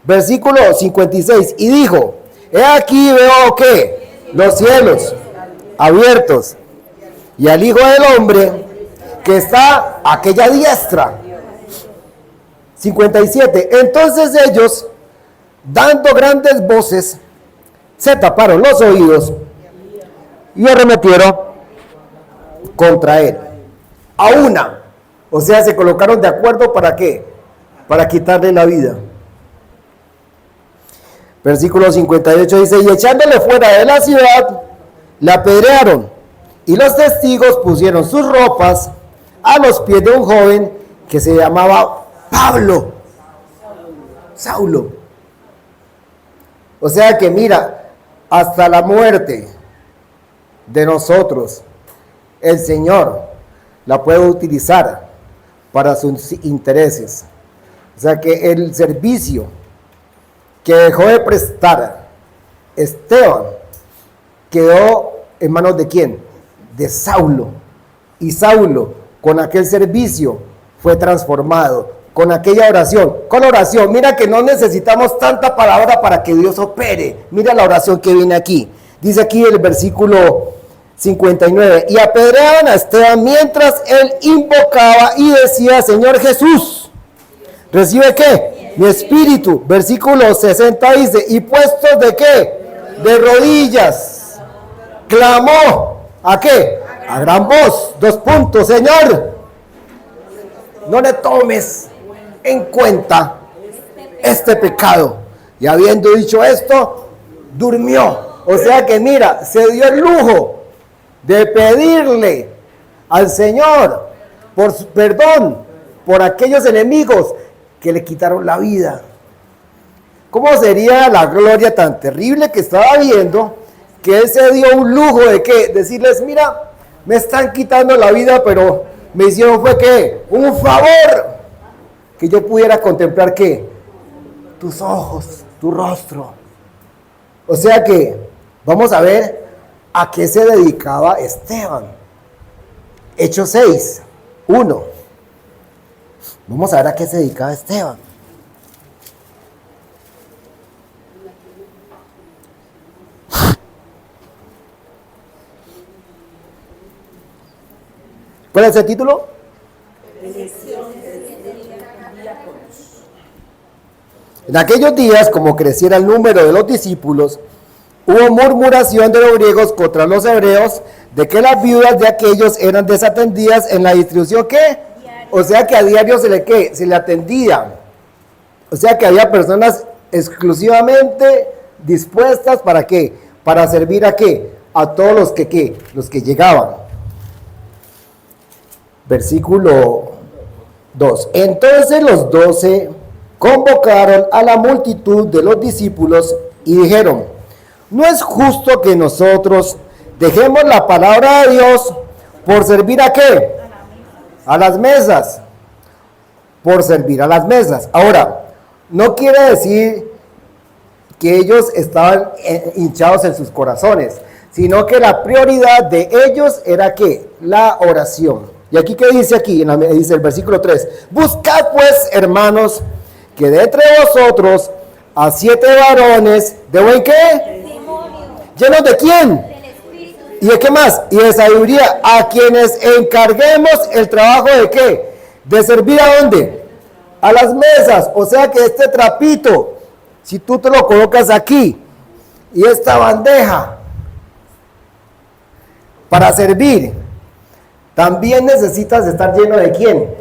Versículo 56, y dijo, he aquí veo que los cielos abiertos y al Hijo del Hombre que está a aquella diestra. 57, entonces ellos, dando grandes voces, se taparon los oídos y arremetieron contra él. A una. O sea, se colocaron de acuerdo ¿para qué? Para quitarle la vida. Versículo 58 dice, y echándole fuera de la ciudad, la apedrearon, y los testigos pusieron sus ropas a los pies de un joven que se llamaba Pablo. Saulo. O sea que mira, hasta la muerte de nosotros, el Señor la puede utilizar para sus intereses. O sea que el servicio que dejó de prestar Esteban quedó en manos ¿de quién? De Saulo. Y Saulo, con aquel servicio, fue transformado. Con aquella oración, con oración, mira que no necesitamos tanta palabra para que Dios opere. Mira la oración que viene aquí. Dice aquí el versículo 59, y apedreaban a Esteban mientras él invocaba y decía, Señor Jesús, ¿recibe qué? Mi espíritu. Versículo 60 dice, y puestos ¿de qué? De rodillas, clamó, ¿a qué? A gran voz, 2 puntos, Señor, no le tomes en cuenta este pecado. Y habiendo dicho esto, durmió. O sea que mira, se dio el lujo de pedirle al Señor por su perdón por aquellos enemigos que le quitaron la vida. ¿Cómo sería la gloria tan terrible que estaba viendo, que él se dio un lujo de qué? Decirles, mira, me están quitando la vida, pero me hicieron fue que un favor, que yo pudiera contemplar ¿qué? Tus ojos, tu rostro. O sea que vamos a ver a qué se dedicaba Esteban. Hechos 6, 1. Vamos a ver a qué se dedicaba Esteban. ¿Cuál es el título? En aquellos días, como creciera el número de los discípulos, hubo murmuración de los griegos contra los hebreos de que las viudas de aquellos eran desatendidas en la distribución ¿qué? O sea que a diario se le atendía. O sea que había personas exclusivamente dispuestas ¿para qué? Para servir a qué? A todos los que ¿qué? Los que llegaban. Versículo 2. Entonces los 12 convocaron a la multitud de los discípulos y dijeron, no es justo que nosotros dejemos la palabra de Dios por servir a qué? A las mesas. Por servir a las mesas. Ahora, no quiere decir que ellos estaban hinchados en sus corazones, sino que la prioridad de ellos era ¿qué? La oración. Y aquí, ¿qué dice aquí? Dice el versículo 3. Buscad pues, hermanos, que de entre vosotros a 7 varones, ¿de buen qué? ¿Llenos de quién? ¿Y de qué más? Y de sabiduría, a quienes encarguemos el trabajo de qué? De servir ¿a dónde? A las mesas. O sea que este trapito, si tú te lo colocas aquí, y esta bandeja, para servir, también necesitas estar lleno ¿de quién?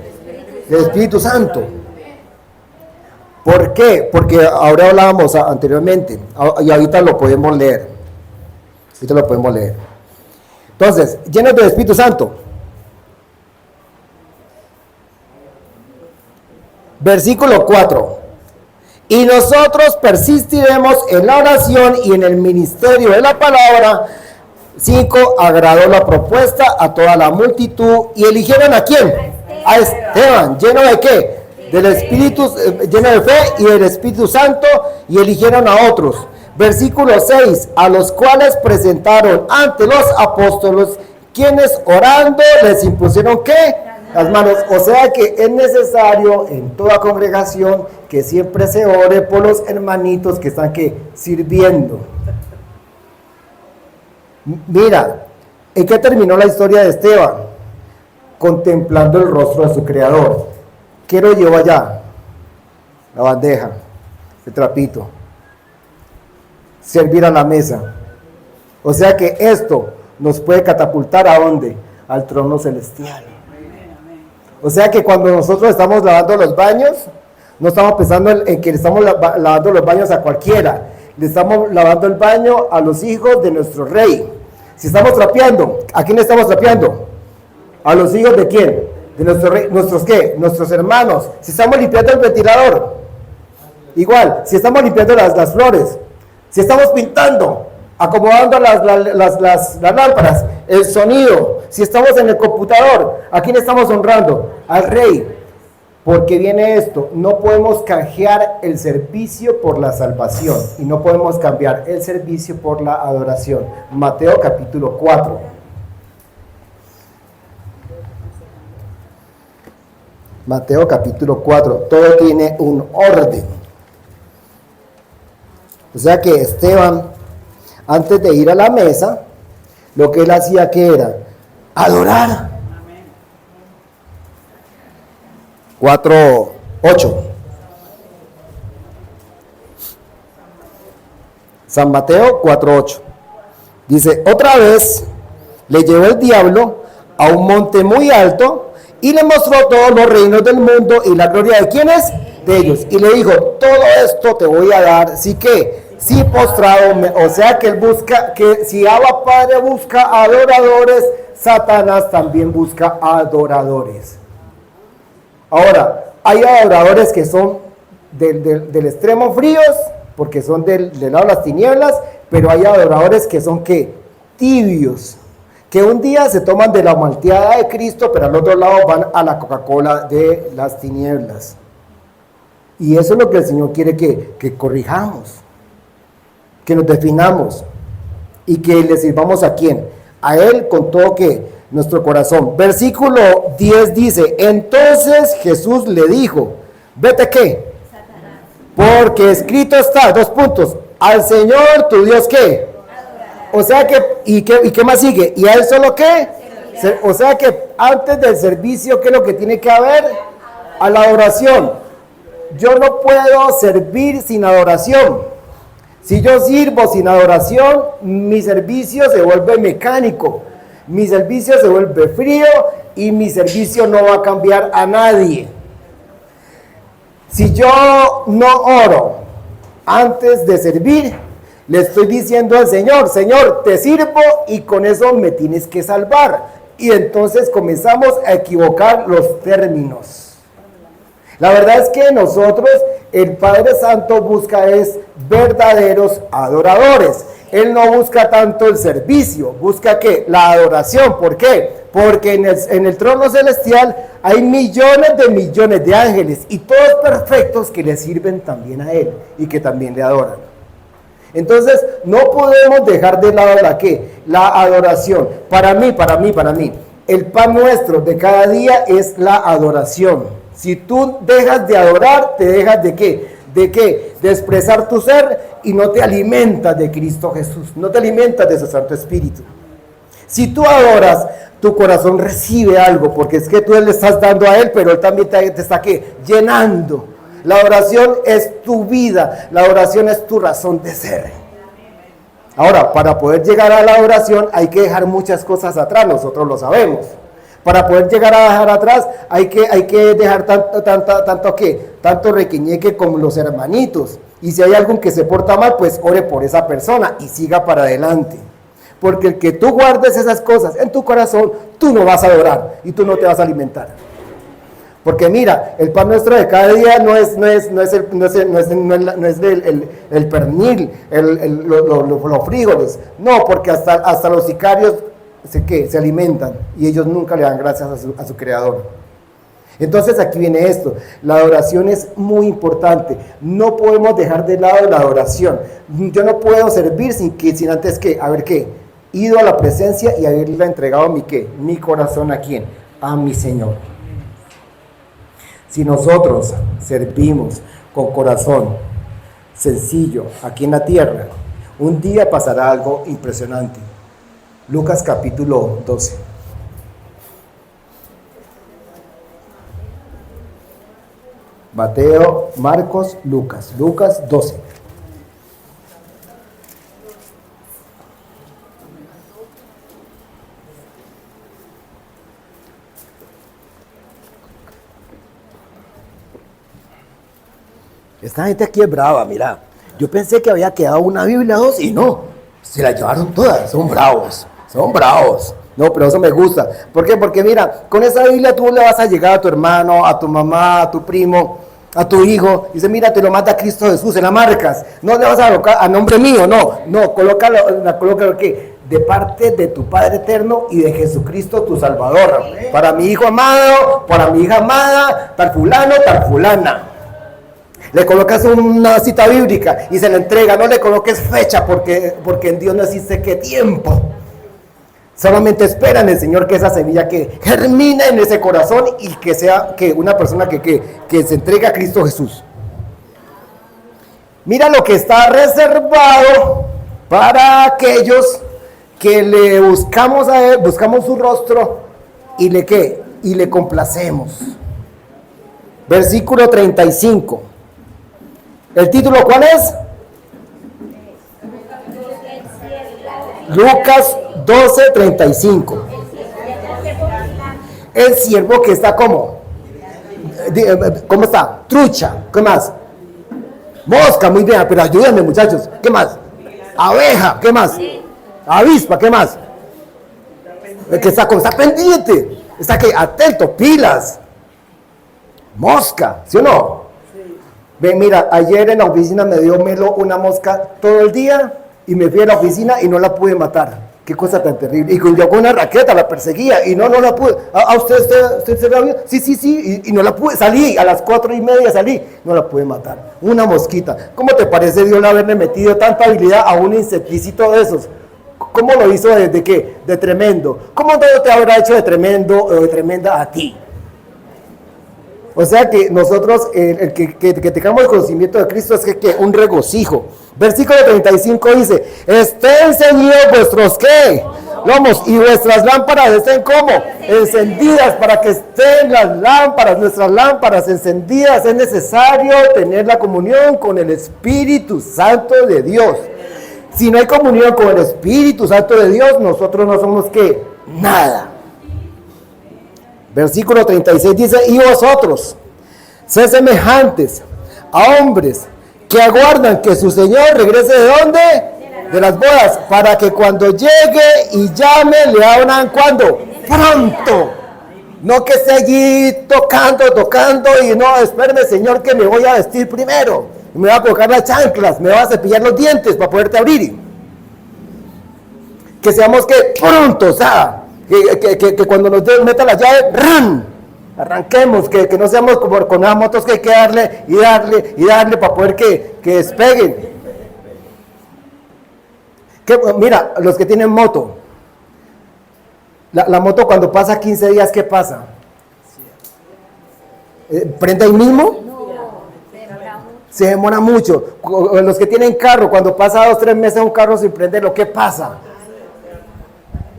Del Espíritu Santo. ¿Por qué? Porque ahora hablábamos anteriormente, y ahorita lo podemos leer. Ahorita lo podemos leer. Entonces, llenos del Espíritu Santo. Versículo 4. Y nosotros persistiremos en la oración y en el ministerio de la palabra. 5. Agradó la propuesta a toda la multitud. ¿Y eligieron a quién? a Esteban, ¿lleno de qué? Del Espíritu, lleno de fe y del Espíritu Santo, y eligieron a otros. Versículo 6, a los cuales presentaron ante los apóstoles, quienes orando les impusieron ¿qué? Las manos. O sea que es necesario en toda congregación que siempre se ore por los hermanitos que están ¿qué? Sirviendo. Mira, ¿en qué terminó la historia de Esteban? Contemplando el rostro de su creador. ¿Qué lo llevó allá? La bandeja, el trapito. Servir a la mesa. O sea que esto nos puede catapultar ¿a dónde? Al trono celestial. O sea que cuando nosotros estamos lavando los baños, no estamos pensando en que le estamos lavando los baños a cualquiera. Le estamos lavando el baño a los hijos de nuestro rey. Si estamos trapeando, ¿a quién le estamos trapeando? ¿A los hijos de quién? De nuestro rey. ¿Nuestros qué? Nuestros hermanos. Si estamos limpiando el ventilador, igual. Si estamos limpiando las flores, si estamos pintando, acomodando las lámparas, el sonido, si estamos en el computador, ¿a quién estamos honrando? Al rey. Porque viene esto, no podemos canjear el servicio por la salvación y no podemos cambiar el servicio por la adoración. Mateo capítulo 4. Mateo capítulo 4, todo tiene un orden. O sea que Esteban, antes de ir a la mesa, lo que él hacía que era adorar. 4:8. San Mateo 4:8. Dice, otra vez le llevó el diablo a un monte muy alto y le mostró todos los reinos del mundo y la gloria de ¿quiénes? De ellos. Y le dijo, todo esto te voy a dar, sí que, sí postrado, o sea que él busca, que si Abba Padre busca adoradores, Satanás también busca adoradores. Ahora, hay adoradores que son del extremo fríos, porque son del lado de las tinieblas, pero hay adoradores que son ¿qué? Tibios, que un día se toman de la malteada de Cristo, pero al otro lado van a la Coca-Cola de las tinieblas. Y eso es lo que el Señor quiere que corrijamos, que nos definamos y que le sirvamos ¿a quién? A Él con todo ¿qué? Nuestro corazón. Versículo 10 dice, entonces Jesús le dijo, vete ¿qué? Satanás. Porque escrito está, 2 puntos, al Señor tu Dios ¿qué? Adorarás. O sea que, ¿y qué más sigue? ¿Y a Él solo qué? O sea que antes del servicio, ¿qué es lo que tiene que haber? A la adoración. Yo no puedo servir sin adoración. Si yo sirvo sin adoración, mi servicio se vuelve mecánico. Mi servicio se vuelve frío y mi servicio no va a cambiar a nadie. Si yo no oro antes de servir, le estoy diciendo al Señor, Señor, te sirvo y con eso me tienes que salvar. Y entonces comenzamos a equivocar los términos. La verdad es que nosotros, el Padre Santo busca es verdaderos adoradores. Él no busca tanto el servicio, busca ¿qué? La adoración. ¿Por qué? Porque en el trono celestial hay millones de ángeles y todos perfectos que le sirven también a Él y que también le adoran. Entonces, no podemos dejar de lado la adoración. Para mí, el pan nuestro de cada día es la adoración. Si tú dejas de adorar, te dejas de ¿qué? ¿De qué? De expresar tu ser y no te alimentas de Cristo Jesús, no te alimentas de su Santo Espíritu. Si tú adoras, tu corazón recibe algo, porque es que tú le estás dando a Él, pero Él también te está ¿qué? Llenando. La oración es tu vida, la oración es tu razón de ser. Ahora, para poder llegar a la oración hay que dejar muchas cosas atrás, nosotros lo sabemos. Para poder llegar a dejar atrás hay que dejar tanto requiñeque como los hermanitos. Y si hay alguien que se porta mal, pues ore por esa persona y siga para adelante. Porque el que tú guardes esas cosas en tu corazón, tú no vas a adorar y tú no te vas a alimentar. Porque mira, el pan nuestro de cada día no es el pernil, los frijoles. No, porque hasta los sicarios se alimentan y ellos nunca le dan gracias a su creador. Entonces aquí viene esto, la adoración es muy importante, no podemos dejar de lado la adoración. Yo no puedo servir sin antes que, ido a la presencia y haberle entregado mi corazón. ¿A quién? A mi Señor. Si nosotros servimos con corazón sencillo aquí en la tierra, un día pasará algo impresionante. Lucas capítulo 12. Mateo, Marcos, Lucas 12. Esta gente aquí es brava, mira. Yo pensé que había quedado una Biblia o 2 y no, se la llevaron todas, son bravos. No, pero eso me gusta. ¿Por qué? Porque mira, con esa Biblia tú le vas a llegar a tu hermano, a tu mamá, a tu primo, a tu hijo. Dice, mira, te lo manda Cristo Jesús, se la marcas. No le vas a colocar a nombre mío, no, colócalo que de parte de tu Padre eterno y de Jesucristo tu Salvador. Para mi hijo amado, para mi hija amada, tal fulano, tal fulana. Le colocas una cita bíblica y se la entrega. No le coloques fecha porque en Dios no existe qué tiempo. Solamente espera en el Señor que esa semilla que germine en ese corazón y que sea una persona que se entregue a Cristo Jesús. Mira lo que está reservado para aquellos que le buscamos a Él, buscamos su rostro y le complacemos. Versículo 35. ¿El título cuál es? Lucas 12:35. El siervo que está ¿cómo está? Trucha. ¿Qué más? Mosca, muy bien, pero ayúdenme muchachos. ¿Qué más? Abeja, ¿qué más? Avispa, ¿qué más? El que está pendiente, está atento, pilas. Mosca, ¿sí o no? Ven, mira, ayer en la oficina me dio Melo una mosca todo el día y me fui a la oficina y no la pude matar. Qué cosa tan terrible. Y con una raqueta la perseguía y no la pude. ¿A usted se la vio? Sí. Y no la pude. Salí a las 4:30, salí. No la pude matar. Una mosquita. ¿Cómo te parece Dios haberle metido tanta habilidad a un insecticito de esos? ¿Cómo lo hizo desde qué? De tremendo. ¿Cómo Dios te habrá hecho de tremendo o de tremenda a ti? O sea que nosotros, que tengamos el conocimiento de Cristo es que un regocijo. Versículo 35 dice, estén ceñidos vuestros ¿qué? Lomos y vuestras lámparas estén ¿cómo? Encendidas, para que estén nuestras lámparas encendidas. Es necesario tener la comunión con el Espíritu Santo de Dios. Si no hay comunión con el Espíritu Santo de Dios, nosotros no somos ¿qué? Nada. Versículo 36 dice, y vosotros, sed semejantes a hombres que aguardan que su Señor regrese ¿de dónde? De las bodas, para que cuando llegue y llame, le abran ¿cuándo? Pronto. No que esté allí tocando y no, espérame Señor que me voy a vestir primero, me voy a colocar las chanclas, me voy a cepillar los dientes para poderte abrir. Que seamos que pronto, que cuando nos meta la llave, ¡ran! Arranquemos, que no seamos como con las motos que hay que darle para poder que despeguen. Mira, los que tienen moto, la moto cuando pasa 15 días, ¿qué pasa? ¿Prende ahí mismo? Se demora mucho. Los que tienen carro, cuando pasa 2-3 meses un carro sin prenderlo, ¿qué pasa?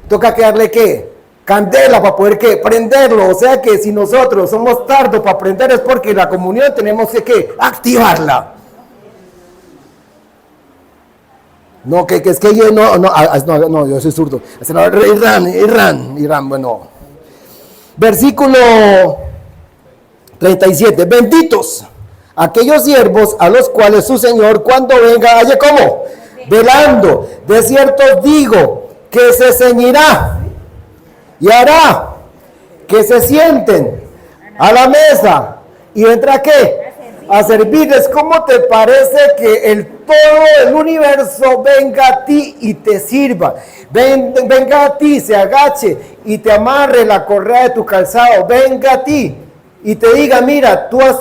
Toca que darle ¿qué? Candela para poder ¿qué? Prenderlo. O sea que si nosotros somos tardos para prender es porque la comunión tenemos que ¿qué? Activarla. No, que es que yo no, yo soy zurdo. Irán, bueno. Versículo 37. Benditos aquellos siervos a los cuales su Señor cuando venga haya ¿cómo? Velando. De cierto digo que se ceñirá y hará que se sienten a la mesa y vendrá ¿qué? A servirles. ¿Cómo te parece que todo el universo venga a ti y te sirva? Venga a ti, se agache y te amarre la correa de tu calzado. Venga a ti y te diga, mira, tú has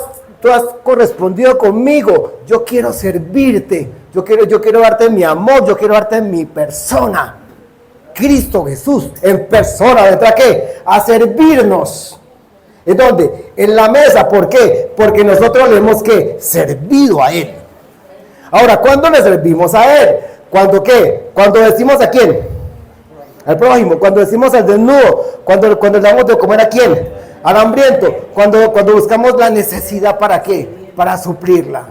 correspondido conmigo, yo quiero servirte, yo quiero darte mi amor, yo quiero darte mi persona. Cristo Jesús en persona, ¿vendrá qué? A servirnos. ¿En dónde? En la mesa. ¿Por qué? Porque nosotros le hemos ¿qué? Servido a Él. Ahora, ¿cuándo le servimos a Él? ¿Cuándo qué? Cuando decimos a quién, al prójimo. Cuando decimos al desnudo. Cuando le damos de comer a quién, al hambriento. Cuando buscamos la necesidad, ¿para qué? Para suplirla.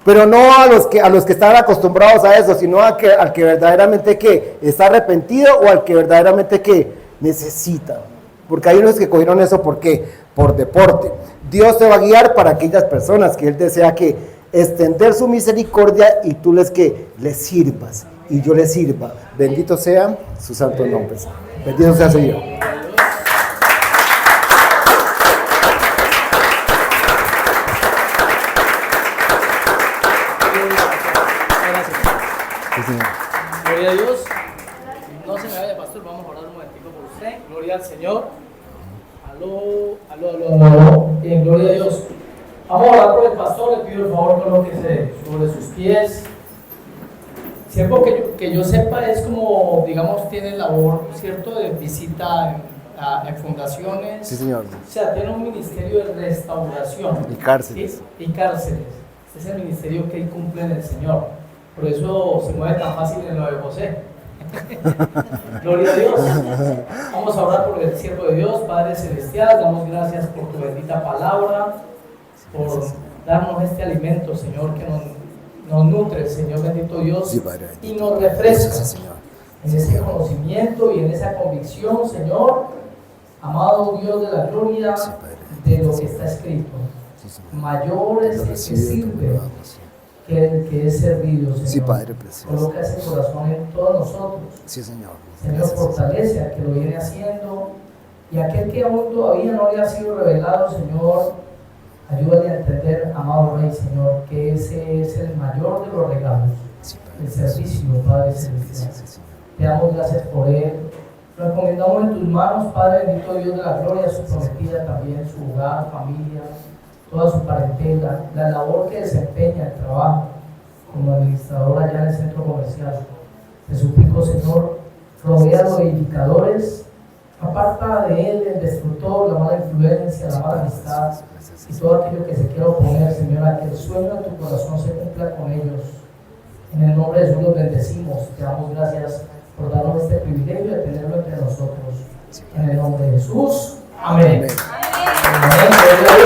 Pero no a los que están acostumbrados a eso, sino al que verdaderamente ¿qué? Está arrepentido, o al que verdaderamente ¿qué? Necesita. Porque hay unos que cogieron eso, ¿por qué? Por deporte. Dios te va a guiar para aquellas personas que Él desea que extender su misericordia, y tú les sirvas, y yo les sirva. Bendito sea su santo nombre. Bendito sea Señor. Gloria a Dios. No se me vaya, pastor, vamos a orar un momentico por usted. Gloria al Señor. Aló. Bien, gloria a Dios. Vamos a orar por el pastor. Le pido el favor, colóquese sobre sus pies. Siempre que yo sepa, es como, digamos, tiene labor, ¿cierto?, de visita en fundaciones. Sí, señor. O sea, tiene un ministerio de restauración. Y cárceles. Y cárceles. Este es el ministerio que cumple en el Señor. Por eso se mueve tan fácil en lo de José. Gloria a Dios. Vamos a orar por el siervo de Dios. Padre Celestial, damos gracias por tu bendita palabra, por darnos este alimento, Señor, que nos nutre, Señor bendito Dios, Sí, Padre, y nos refresca, sí, Señor. en ese conocimiento y en esa convicción, Señor, amado Dios de la gloria, Sí, Padre. de lo que está escrito. Sí, Señor. Mayor es el que sirve que el que es servido, Señor. Sí, Padre precioso. Coloca ese corazón en todos nosotros. Sí, Señor. Señor, Gracias. fortalece al que lo viene haciendo, y aquel que aún todavía no le ha sido revelado, Señor, ayúdale a entender, amado Rey, Señor, que ese es el mayor de los regalos, Sí, el Padre. servicio, Padre Sí, Celestial. sí, Señor. Te damos gracias por él. Lo encomendamos en tus manos, Padre bendito Dios de la gloria, su prometida también, su hogar, familia, toda su parentela, la labor que desempeña, el trabajo como administrador allá en el centro comercial. Te suplico, Señor, rodea los edificadores, aparta de él el destructor, la mala influencia, la mala amistad y todo aquello que se quiera oponer, Señor, a que el sueño de tu corazón se cumpla con ellos. En el nombre de Jesús los bendecimos. Te damos gracias por darnos este privilegio de tenerlo entre nosotros. En el nombre de Jesús. Amén. Amén. Amén.